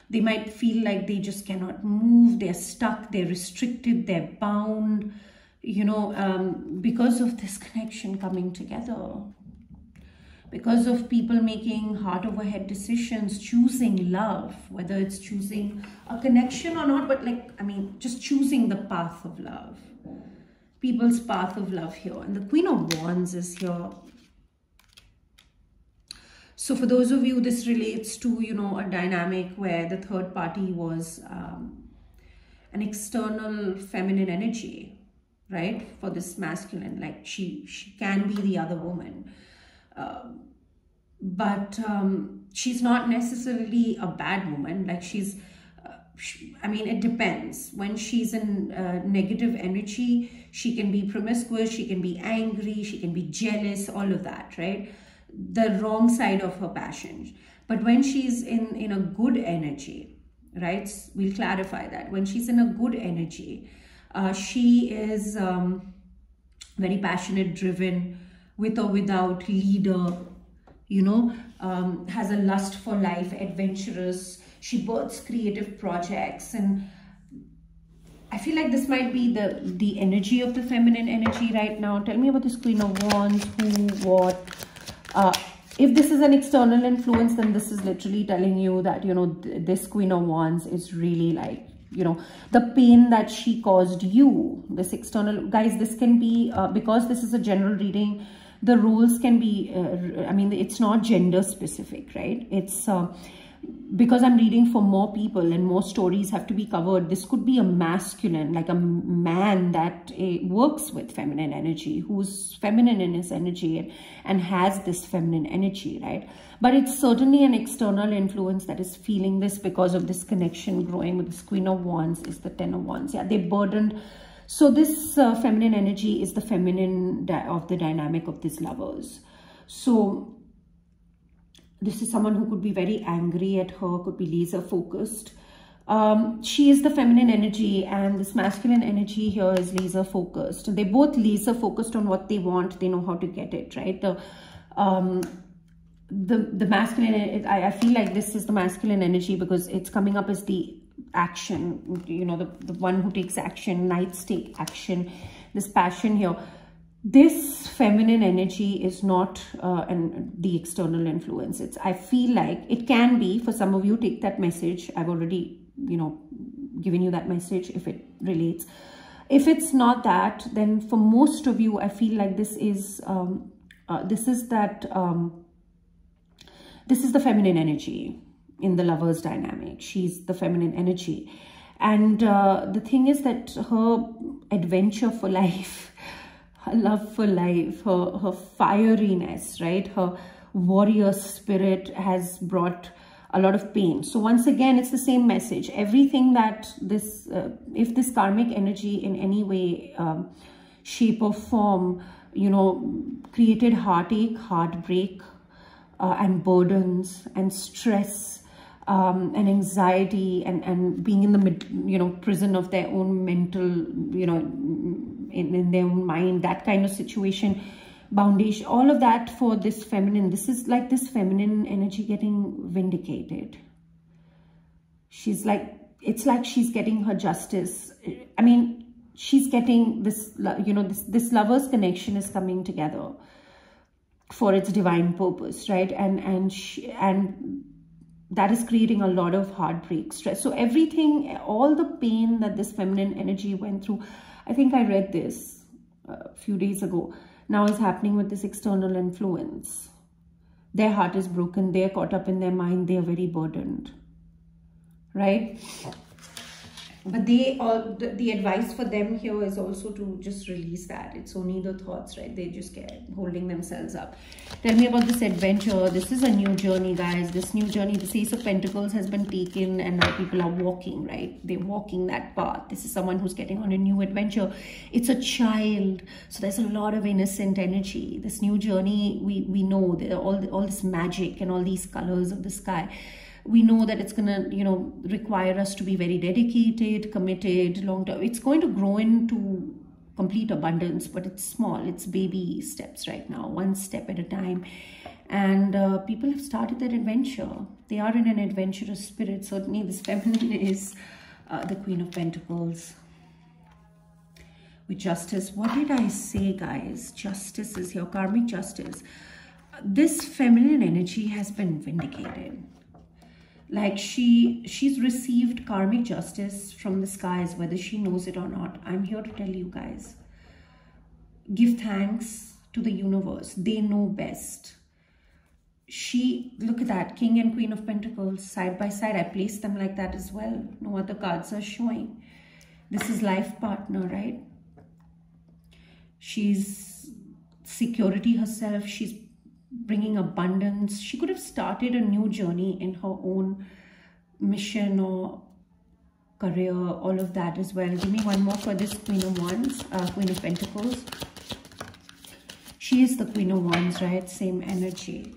They might feel like they just cannot move. They're stuck. They're restricted. They're bound, you know, because of this connection coming together. Because of people making heart over head decisions, choosing love, whether it's choosing a connection or not, but like, I mean, just choosing the path of love. People's path of love here. And the Queen of Wands is here. So for those of you, this relates to, you know, a dynamic where the third party was an external feminine energy, right? For this masculine, like she can be the other woman. But she's not necessarily a bad woman. Like I mean, it depends. When she's in negative energy, she can be promiscuous, she can be angry, she can be jealous, all of that, right? The wrong side of her passion. But when she's in a good energy, right? We'll clarify that. When she's in a good energy, she is very passionate, driven, with or without, leader, you know, has a lust for life, adventurous. She births creative projects, and I feel like this might be the energy of the feminine energy right now. Tell me about this Queen of Wands. Who, what? If this is an external influence, then this is literally telling you that, you know, this Queen of Wands is really like, you know, the pain that she caused you, this external. Guys, this can be, because this is a general reading, the rules can be, I mean, it's not gender specific, right? It's because I'm reading for more people and more stories have to be covered. This could be a masculine, like a man that works with feminine energy, who's feminine in his energy and has this feminine energy, right? But it's certainly an external influence that is feeling this because of this connection growing with this Queen of Wands is the Ten of Wands. Yeah, they're burdened. So this feminine energy is the feminine of the dynamic of these lovers. So this is someone who could be very angry at her, could be laser focused. She is the feminine energy and this masculine energy here is laser focused. They're both laser focused on what they want. They know how to get it, right? The masculine, I feel like this is the masculine energy because it's coming up as the action, you know, the one who takes action, knights take action, this passion here. This feminine energy is not the external influence. I feel like it can be, for some of you, take that message. I've already, you know, given you that message if it relates. If it's not that, then for most of you, I feel like this is the feminine energy in the lover's dynamic. She's the feminine energy. And the thing is that her adventure for life, her love for life, her fieriness, right? Her warrior spirit has brought a lot of pain. So once again, it's the same message. Everything that this, if this karmic energy in any way, shape or form, you know, created heartache, heartbreak, and burdens and stress, and anxiety and being in the, you know, prison of their own mental, you know, in their own mind, that kind of situation, foundation, all of that for this feminine. This is like this feminine energy getting vindicated. She's like, it's like she's getting her justice. I mean, she's getting this, you know, this lover's connection is coming together for its divine purpose, right? And that is creating a lot of heartbreak, stress. So everything, all the pain that this feminine energy went through, I think I read this a few days ago, now is happening with this external influence. Their heart is broken. They're caught up in their mind. They're very burdened, right? But they all, the advice for them here is also to just release that. It's only the thoughts, right? They just get holding themselves up. Tell me about this adventure. This is a new journey, guys. This new journey, the Ace of Pentacles has been taken and now people are walking, right? They're walking that path. This is someone who's getting on a new adventure. It's a child. So there's a lot of innocent energy. This new journey, we know all this magic and all these colors of the sky. We know that it's going to, you know, require us to be very dedicated, committed, long-term. It's going to grow into complete abundance, but it's small. It's baby steps right now, one step at a time. And people have started their adventure. They are in an adventurous spirit. Certainly this feminine is the Queen of Pentacles. With justice, what did I say, guys? Justice is here, karmic justice. This feminine energy has been vindicated. Like she's received karmic justice from the skies, whether she knows it or not. I'm here to tell you guys, give thanks to the universe. They know best. Look at that, King and Queen of Pentacles side by side. I placed them like that as well. No other cards are showing. This is life partner, right? She's security herself. She's bringing abundance. She could have started a new journey in her own mission or career, all of that as well. Give me one more for this Queen of Wands, Queen of Pentacles. She is the Queen of Wands, right? Same energy.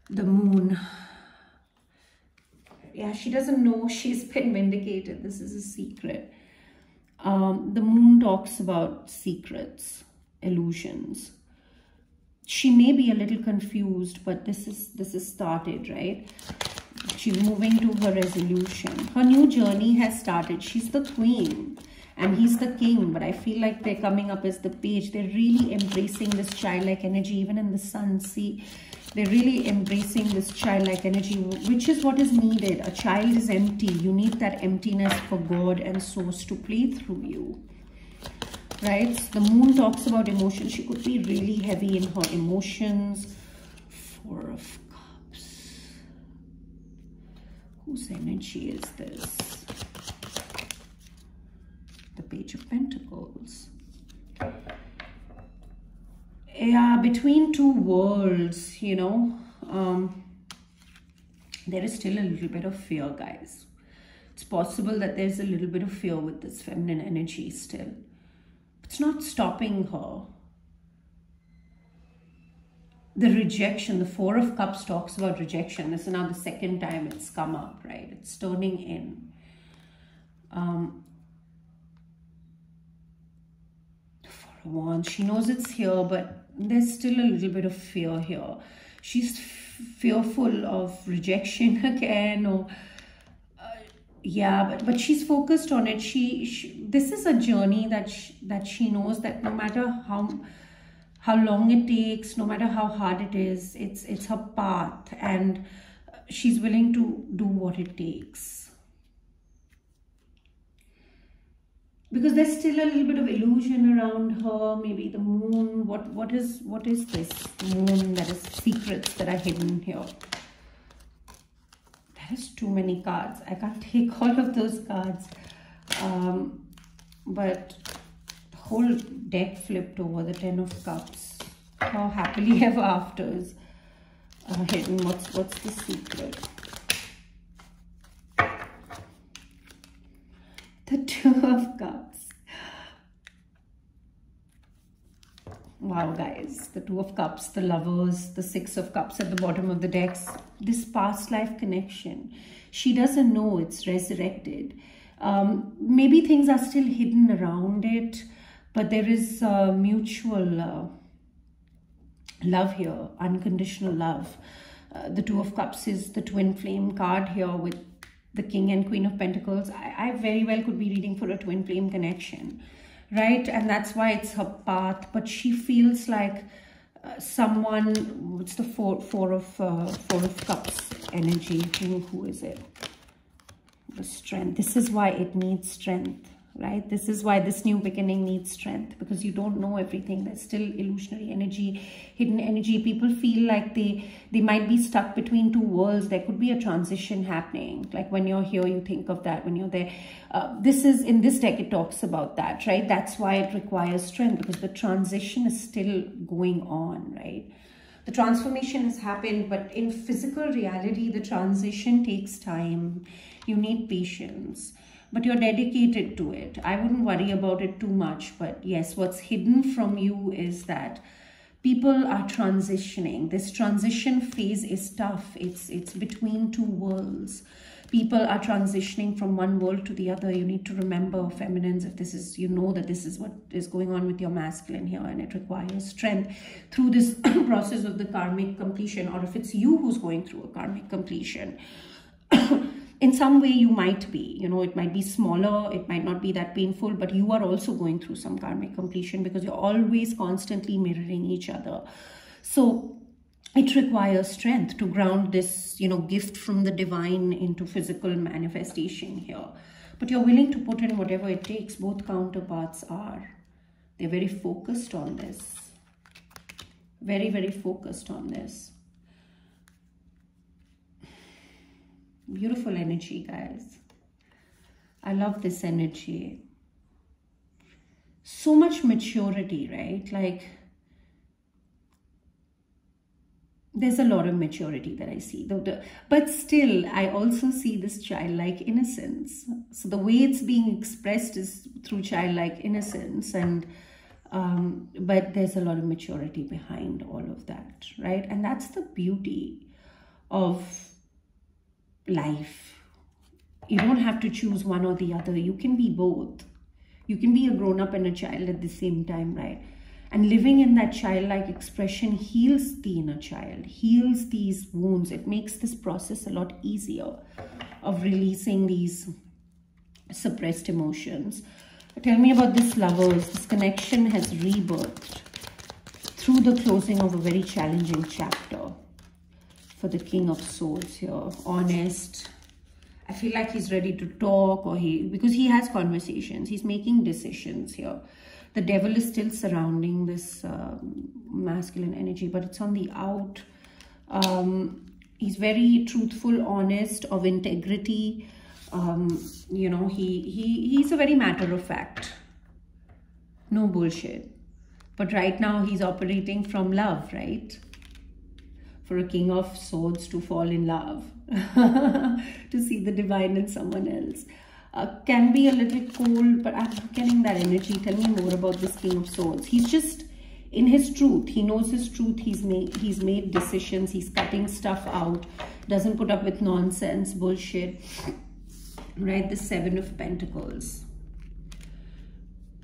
The Moon. Yeah, she doesn't know she's been vindicated. This is a secret. The Moon talks about secrets, illusions. She may be a little confused, but this is started, right? She's moving to her resolution. Her new journey has started. She's the Queen and he's the King, but I feel like they're coming up as the Page. They're really embracing this childlike energy, even in the Sun. See, they're really embracing this childlike energy, which is what is needed. A child is empty. You need that emptiness for God and Source to play through you. Right? The Moon talks about emotions. She could be really heavy in her emotions. Four of Cups. Whose energy is this? The Page of Pentacles. Yeah, between two worlds, you know, there is still a little bit of fear, guys. It's possible that there's a little bit of fear with this feminine energy still. It's not stopping her. The rejection, the Four of Cups talks about rejection. This is now the second time it's come up, right? It's turning in. Four of Wands. She knows it's here, but there's still a little bit of fear here. She's fearful of rejection again, or yeah, but she's focused on it. This is a journey that she knows that no matter how long it takes, no matter how hard it is, it's her path, and she's willing to do what it takes. Because there's still a little bit of illusion around her. Maybe the Moon. What is this Moon? That is secrets that are hidden here. There's too many cards. I can't take all of those cards. But the whole deck flipped over. The Ten of Cups. How happily ever afters are hidden. What's the secret? The Two of Cups. Wow, guys, the Two of Cups, the Lovers, the Six of Cups at the bottom of the decks. This past life connection. She doesn't know it's resurrected. Maybe things are still hidden around it, but there is mutual love here, unconditional love. The Two of Cups is the twin flame card here with the King and Queen of Pentacles. I very well could be reading for a twin flame connection, right? And that's why it's her path. But she feels like someone, what's the four of Cups energy? Who is it? The Strength. This is why it needs strength, right? This is why this new beginning needs strength, because you don't know everything. There's still illusionary energy, hidden energy. People feel like they might be stuck between two worlds. There could be a transition happening. Like when you're here, you think of that. When you're there, this is, in this deck, it talks about that, right? That's why it requires strength, because the transition is still going on, right? The transformation has happened, but in physical reality, the transition takes time. You need patience, but you're dedicated to it. I wouldn't worry about it too much, but yes, what's hidden from you is that people are transitioning. This transition phase is tough. It's between two worlds. People are transitioning from one world to the other. You need to remember, feminines, if this is, you know that this is what is going on with your masculine here, and it requires strength through this process of the karmic completion, or if it's you who's going through a karmic completion. In some way you might be, you know, it might be smaller, it might not be that painful, but you are also going through some karmic completion because you're always constantly mirroring each other. So it requires strength to ground this, you know, gift from the divine into physical manifestation here. But you're willing to put in whatever it takes. Both counterparts are. They're very focused on this. Very, very focused on this. Beautiful energy, guys. I love this energy. So much maturity, right? Like, there's a lot of maturity that I see. But still, I also see this childlike innocence. So the way it's being expressed is through childlike innocence. And but there's a lot of maturity behind all of that, right? And that's the beauty of life. You don't have to choose one or the other. You can be both. You can be a grown-up and a child at the same time, right? And living in that childlike expression heals the inner child, heals these wounds. It makes this process a lot easier of releasing these suppressed emotions. Tell me about this, lovers. This connection has rebirthed through the closing of a very challenging chapter. For the King of Swords here, honest. I feel like he's ready to talk, or because he has conversations, he's making decisions here. The Devil is still surrounding this masculine energy, but it's on the out. He's very truthful, honest, of integrity. You know, he's a very matter of fact. No bullshit. But right now he's operating from love, right? For a King of Swords to fall in love, to see the divine in someone else. Can be a little cold, but I'm not getting that energy. Tell me more about this King of Swords. He's just in his truth. He knows his truth. He's made decisions. He's cutting stuff out. Doesn't put up with nonsense, bullshit. Right? The Seven of Pentacles.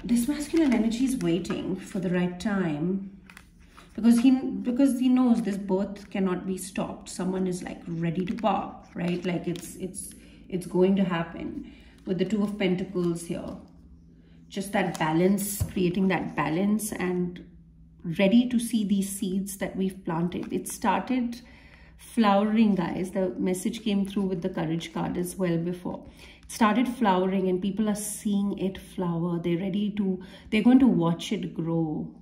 This masculine energy is waiting for the right time. Because he knows this birth cannot be stopped. Someone is like ready to pop, right? Like it's going to happen. With the Two of Pentacles here, just that balance, creating that balance, and ready to see these seeds that we've planted. It started flowering, guys. The message came through with the Courage card as well before. It started flowering, and people are seeing it flower. They're going to watch it grow.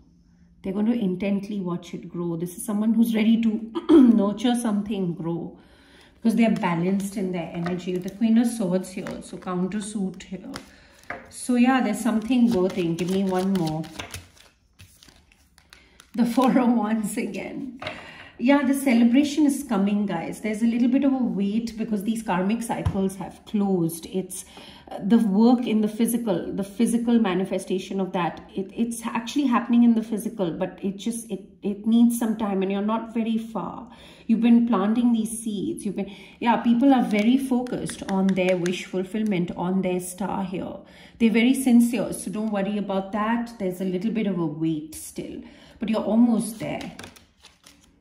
They're going to intently watch it grow. This is someone who's ready to nurture something grow, because they're balanced in their energy. The Queen of Swords here, so countersuit here. So yeah, there's something birthing. Give me one more. The Four of Wands again. Yeah, the celebration is coming, guys. There's a little bit of a wait because these karmic cycles have closed. It's the work in the physical manifestation of that. It's actually happening in the physical, but it needs some time, and you're not very far. You've been planting these seeds. People are very focused on their wish fulfillment, on their star here. They're very sincere, so don't worry about that. There's a little bit of a wait still, but you're almost there.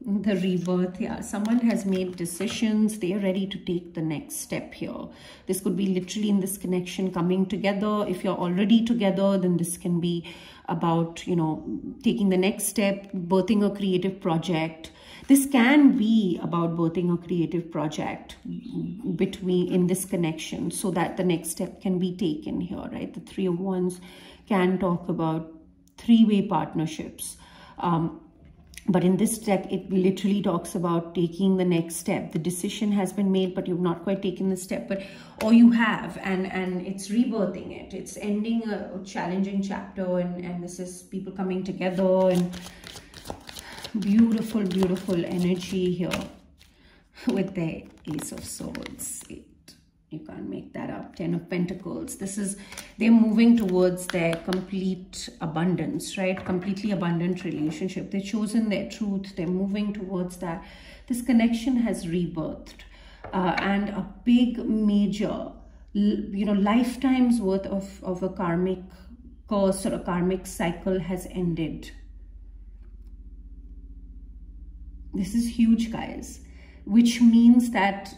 The rebirth, yeah. Someone has made decisions. They are ready to take the next step here. This could be literally in this connection coming together. If you're already together, then this can be about, you know, taking the next step, birthing a creative project. This can be about birthing a creative project in this connection, so that the next step can be taken here, right? The Three of Wands can talk about three-way partnerships. But in this deck, it literally talks about taking the next step. The decision has been made, but you've not quite taken the step, or you have, and it's rebirthing it. It's ending a challenging chapter, and this is people coming together, and beautiful, beautiful energy here with the Ace of Swords. You can't make that up. Ten of Pentacles. They're moving towards their complete abundance, right? Completely abundant relationship. They've chosen their truth. They're moving towards that. This connection has rebirthed. And a big, major, you know, lifetimes worth of a karmic curse or a karmic cycle has ended. This is huge, guys, which means that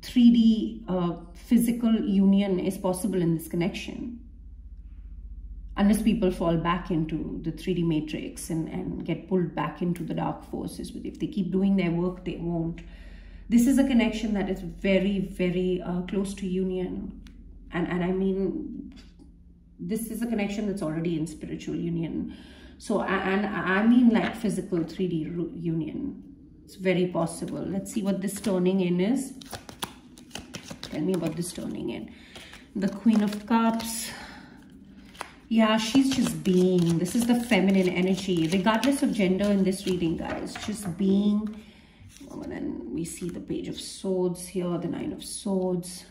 3D physical union is possible in this connection, unless people fall back into the 3D matrix and get pulled back into the dark forces. But if they keep doing their work, they won't. This is a connection that is very, very close to union. And I mean, this is a connection that's already in spiritual union. So, and I mean like physical 3D union. It's very possible. Let's see what this turning in is. Tell me about this turning in. The Queen of Cups. Yeah, she's just being. This is the feminine energy, regardless of gender in this reading, guys. Just being. And then we see the Page of Swords here, the Nine of Swords.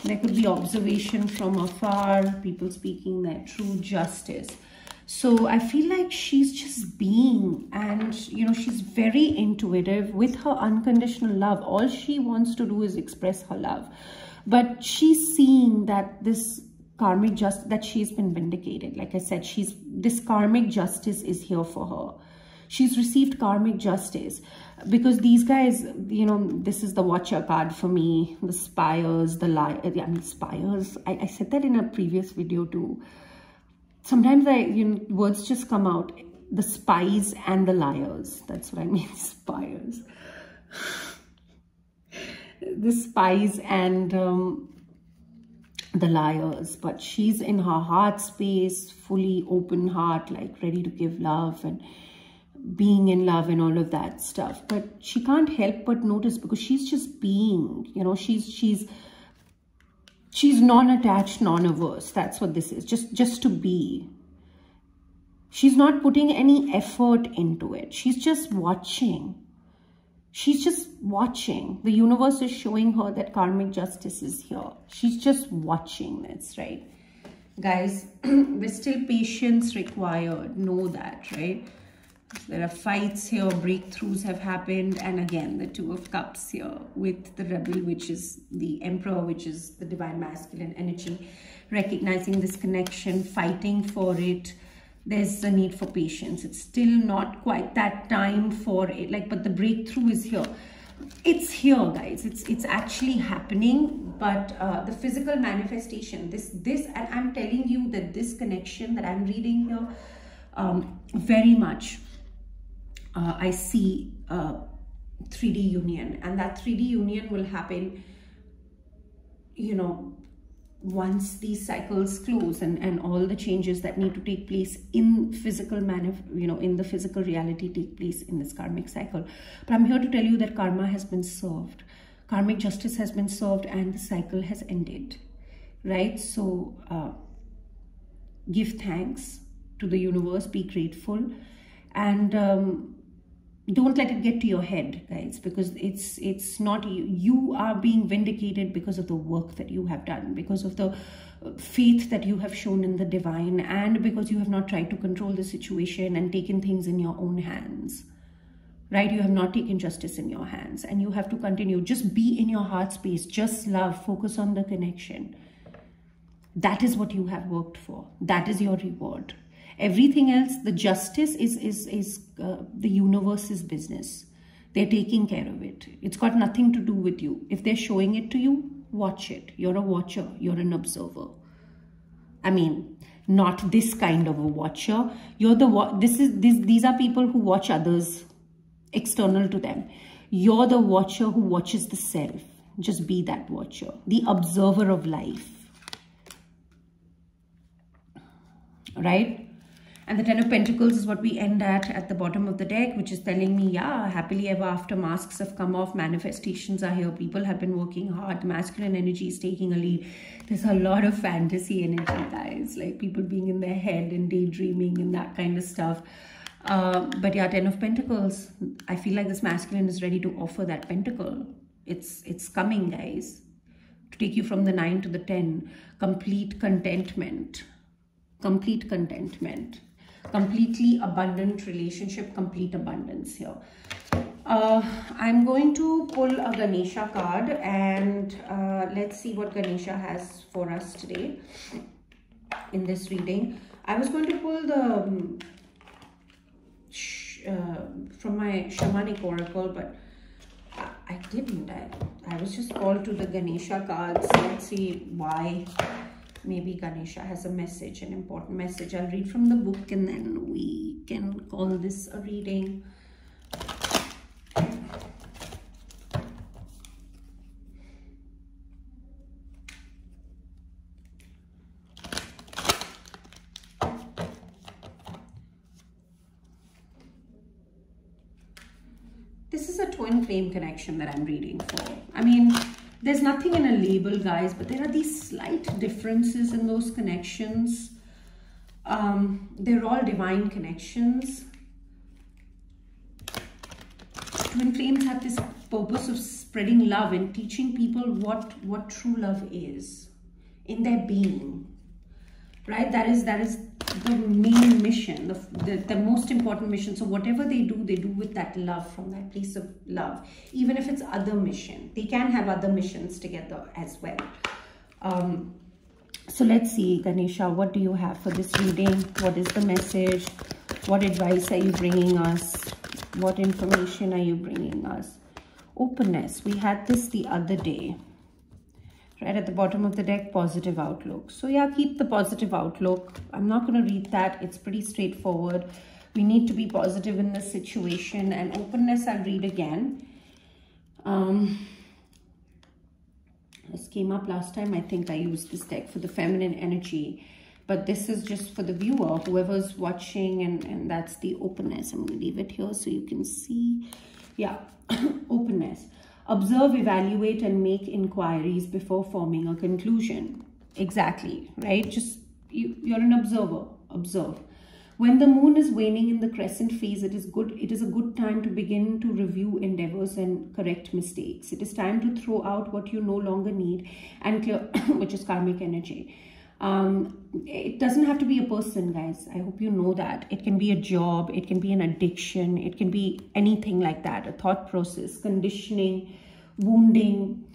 There could be observation from afar, people speaking their true justice. So I feel like she's just being, and you know, she's very intuitive with her unconditional love. All she wants to do is express her love, but she's seeing that this karmic justice, that she's been vindicated. Like I said, this karmic justice is here for her. She's received karmic justice because these guys, you know, this is the Watcher card for me. The Spires, Spires. I said that in a previous video too. Sometimes words just come out. The Spies and the Liars. That's what I mean, Spires. The Spies and the Liars. But she's in her heart space, fully open heart, like ready to give love and being in love and all of that stuff. But she can't help but notice, because she's just being, you know, she's non-attached, non-averse. That's what this is. Just to be. She's not putting any effort into it. She's just watching. She's just watching. The universe is showing her that karmic justice is here. She's just watching this, right? Guys, there's still patience required. Know that, right? There are fights here, breakthroughs have happened, and again the Two of Cups here with the Rebel, which is the Emperor, which is the divine masculine energy, recognizing this connection, fighting for it. There's a need for patience. It's still not quite that time for it, like, but the breakthrough is here. It's here, guys. It's actually happening. But the physical manifestation, this, and I'm telling you that this connection that I'm reading here, very much. I see 3D union, and that 3D union will happen, you know, once these cycles close and all the changes that need to take place in physical in the physical reality take place in this karmic cycle. But I'm here to tell you that karma has been served, karmic justice has been served, and the cycle has ended, right? So give thanks to the universe, be grateful, and don't let it get to your head, guys, because it's not you. You are being vindicated because of the work that you have done, because of the faith that you have shown in the divine, and because you have not tried to control the situation and taken things in your own hands, right? You have not taken justice in your hands, and you have to continue. Just be in your heart space, just love, focus on the connection. That is what you have worked for. That is your reward. Everything else, the justice is the universe's business. They're taking care of it. It's got nothing to do with you. If they're showing it to you, watch it. You're a watcher. You're an observer. I mean, not this kind of a watcher. You're the these are people who watch others external to them. You're the watcher who watches the self. Just be that watcher, the observer of life, right? And the Ten of Pentacles is what we end at the bottom of the deck, which is telling me, yeah, happily ever after, masks have come off, manifestations are here, people have been working hard, masculine energy is taking a lead. There's a lot of fantasy energy, guys, like people being in their head and daydreaming and that kind of stuff. But yeah, Ten of Pentacles, I feel like this masculine is ready to offer that pentacle. It's coming, guys, to take you from the 9 to the 10. Complete contentment, completely abundant relationship, complete abundance here. I'm going to pull a Ganesha card, and let's see what Ganesha has for us today in this reading. I was going to pull the from my shamanic oracle, but I didn't. I was just called to the Ganesha cards. Let's see why. Maybe Ganesha has a message, an important message. I'll read from the book and then we can call this a reading. This is a twin flame connection that I'm reading for. I mean, there's nothing in a label, guys, but there are these slight differences in those connections. They're all divine connections. Twin flames have this purpose of spreading love and teaching people what true love is in their being, right? That is the main mission, the most important mission. So whatever they do with that love, from that place of love. Even if it's other mission, they can have other missions together as well. So let's see, Ganesha, what do you have for this reading? What is the message? What advice are you bringing us? What information are you bringing us? Openness. We had this the other day. Right at the bottom of the deck, positive outlook. So yeah, keep the positive outlook. I'm not going to read that. It's pretty straightforward. We need to be positive in this situation. And openness, I'll read again. This came up last time. I think I used this deck for the feminine energy. But this is just for the viewer, whoever's watching, and that's the openness. I'm going to leave it here so you can see. Yeah, openness. Observe, evaluate, and make inquiries before forming a conclusion. Exactly, right? Just, you're an observer. Observe. When the moon is waning in the crescent phase, it is a good time to begin to review endeavors and correct mistakes. It is time to throw out what you no longer need and clear, which is karmic energy. It doesn't have to be a person, guys. I hope you know that. It can be a job, it can be an addiction, it can be anything like that, a thought process, conditioning, wounding,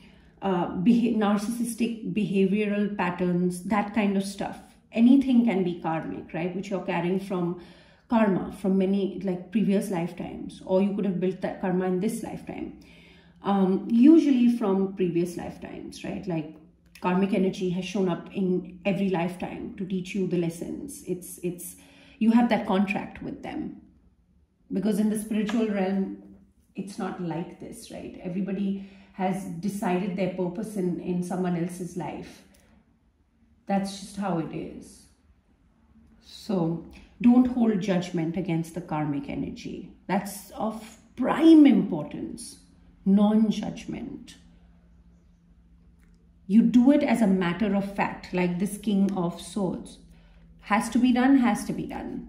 narcissistic behavioral patterns, that kind of stuff. Anything can be karmic, right? Which you're carrying from karma, from many like previous lifetimes, or you could have built that karma in this lifetime. Usually from previous lifetimes, right? Like karmic energy has shown up in every lifetime to teach you the lessons. You have that contract with them, because in the spiritual realm, it's not like this, right? Everybody has decided their purpose in someone else's life. That's just how it is. So don't hold judgment against the karmic energy. That's of prime importance. Non-judgment. You do it as a matter of fact, like this King of Swords. Has to be done, has to be done.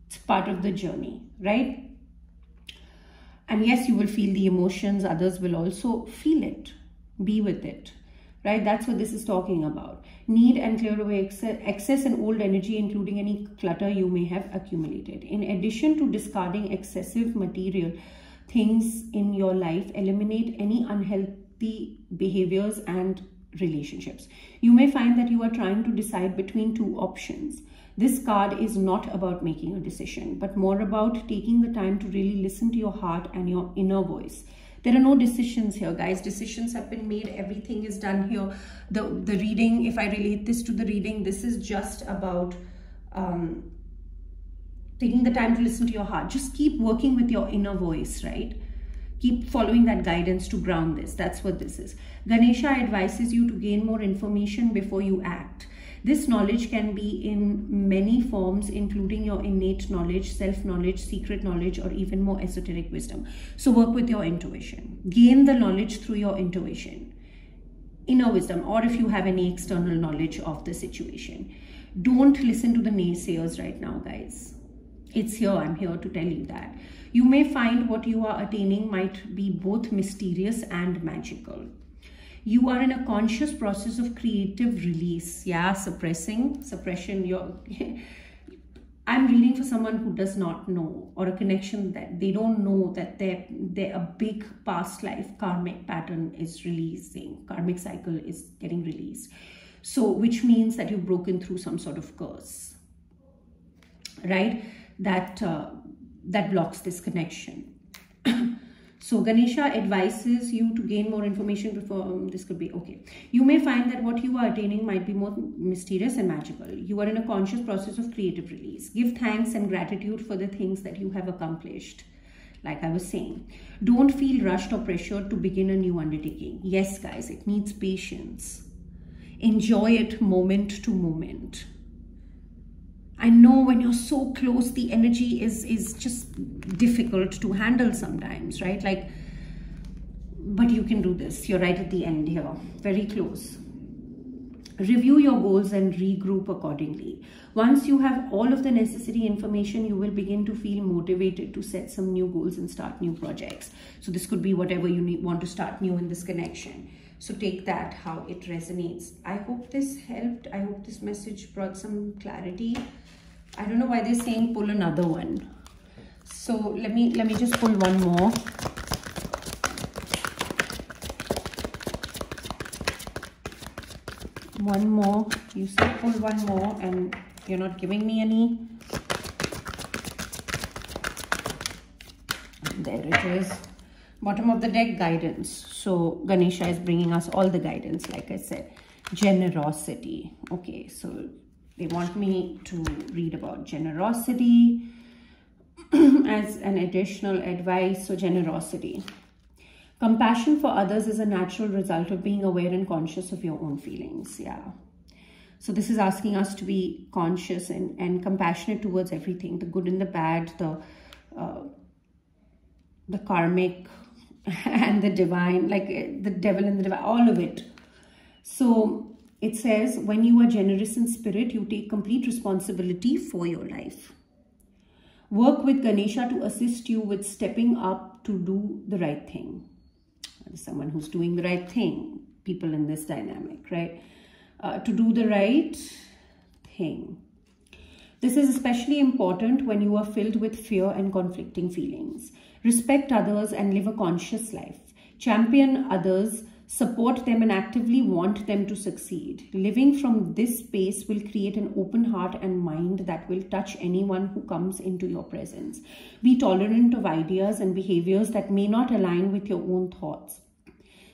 It's part of the journey, right? And yes, you will feel the emotions. Others will also feel it. Be with it, right? That's what this is talking about. Need and clear away excess and old energy, including any clutter you may have accumulated. In addition to discarding excessive material things in your life, eliminate any unhealthy behaviors and relationships. You may find that you are trying to decide between two options. This card is not about making a decision, but more about taking the time to really listen to your heart and your inner voice. There are no decisions here, guys. Decisions have been made. Everything is done here. The reading, if I relate this to the reading, this is just about taking the time to listen to your heart. Just keep working with your inner voice, right? Keep following that guidance to ground this. That's what this is. Ganesha advises you to gain more information before you act. This knowledge can be in many forms, including your innate knowledge, self-knowledge, secret knowledge, or even more esoteric wisdom. So work with your intuition. Gain the knowledge through your intuition, inner wisdom, or if you have any external knowledge of the situation. Don't listen to the naysayers right now, guys. It's here. I'm here to tell you that. You may find what you are attaining might be both mysterious and magical. You are in a conscious process of creative release. Yeah, suppression. I'm reading for someone who does not know, or a connection that they don't know that their a big past life karmic pattern is releasing. Karmic cycle is getting released. So, which means that you've broken through some sort of curse, right? That blocks this connection. So Ganesha advises you to gain more information before this could be okay. You may find that what you are attaining might be more mysterious and magical. You are in a conscious process of creative release. Give thanks and gratitude for the things that you have accomplished. Like I was saying, don't feel rushed or pressured to begin a new undertaking. Yes, guys, it needs patience. Enjoy it moment to moment. I know when you're so close, the energy is just difficult to handle sometimes, right? Like, but you can do this. You're right at the end here, very close. Review your goals and regroup accordingly. Once you have all of the necessary information, you will begin to feel motivated to set some new goals and start new projects. So this could be whatever you want to start new in this connection. So take that, how it resonates. I hope this helped. I hope this message brought some clarity. I don't know why they're saying pull another one. So let me just pull one more. One more. You said pull one more and you're not giving me any. There it is. Bottom of the deck, guidance. So Ganesha is bringing us all the guidance, like I said. Generosity. Okay, so they want me to read about generosity as an additional advice. So generosity. Compassion for others is a natural result of being aware and conscious of your own feelings. Yeah. So this is asking us to be conscious and compassionate towards everything, the good and the bad, the karmic and the divine, like the devil and the divine, all of it. So it says, when you are generous in spirit, you take complete responsibility for your life. Work with Ganesha to assist you with stepping up to do the right thing. There's someone who's doing the right thing, people in this dynamic, right? To do the right thing. This is especially important when you are filled with fear and conflicting feelings. Respect others and live a conscious life. Champion others, support them and actively want them to succeed. Living from this space will create an open heart and mind that will touch anyone who comes into your presence. Be tolerant of ideas and behaviors that may not align with your own thoughts.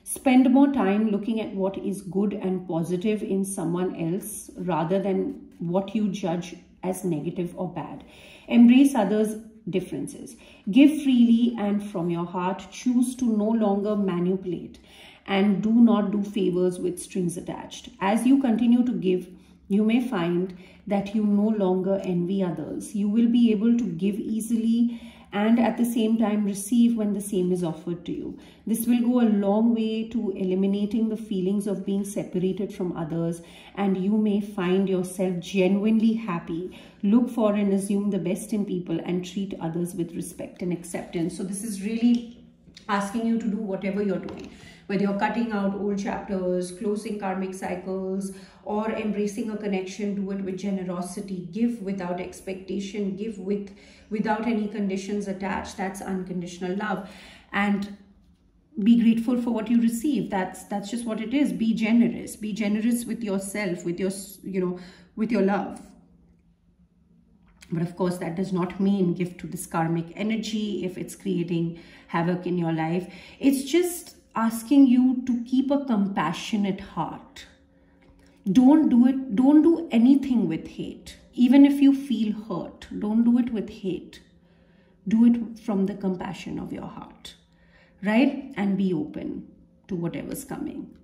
Spend more time looking at what is good and positive in someone else rather than what you judge as negative or bad. Embrace others' differences. Give freely and from your heart. Choose to no longer manipulate. And do not do favors with strings attached. As you continue to give, you may find that you no longer envy others. You will be able to give easily and at the same time receive when the same is offered to you. This will go a long way to eliminating the feelings of being separated from others, and you may find yourself genuinely happy. Look for and assume the best in people and treat others with respect and acceptance. So this is really asking you to do whatever you're doing. Whether you're cutting out old chapters, closing karmic cycles, or embracing a connection, do it with generosity. Give without expectation. Give without any conditions attached. That's unconditional love. And be grateful for what you receive. That's just what it is. Be generous with yourself, with your, you know, with your love. But of course, that does not mean give to this karmic energy if it's creating havoc in your life. It's just asking you to keep a compassionate heart. Don't do anything with hate. Even if you feel hurt, don't do it with hate. Do it from the compassion of your heart, right? And be open to whatever's coming.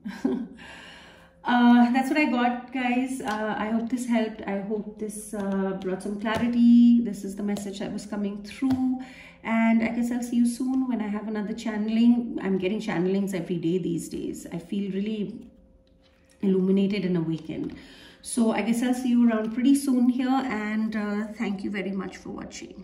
That's what I got, guys. I hope this helped. I hope this brought some clarity. This is the message that was coming through. And I guess I'll see you soon when I have another channeling. I'm getting channelings every day these days. I feel really illuminated and awakened. So I guess I'll see you around pretty soon here. And thank you very much for watching.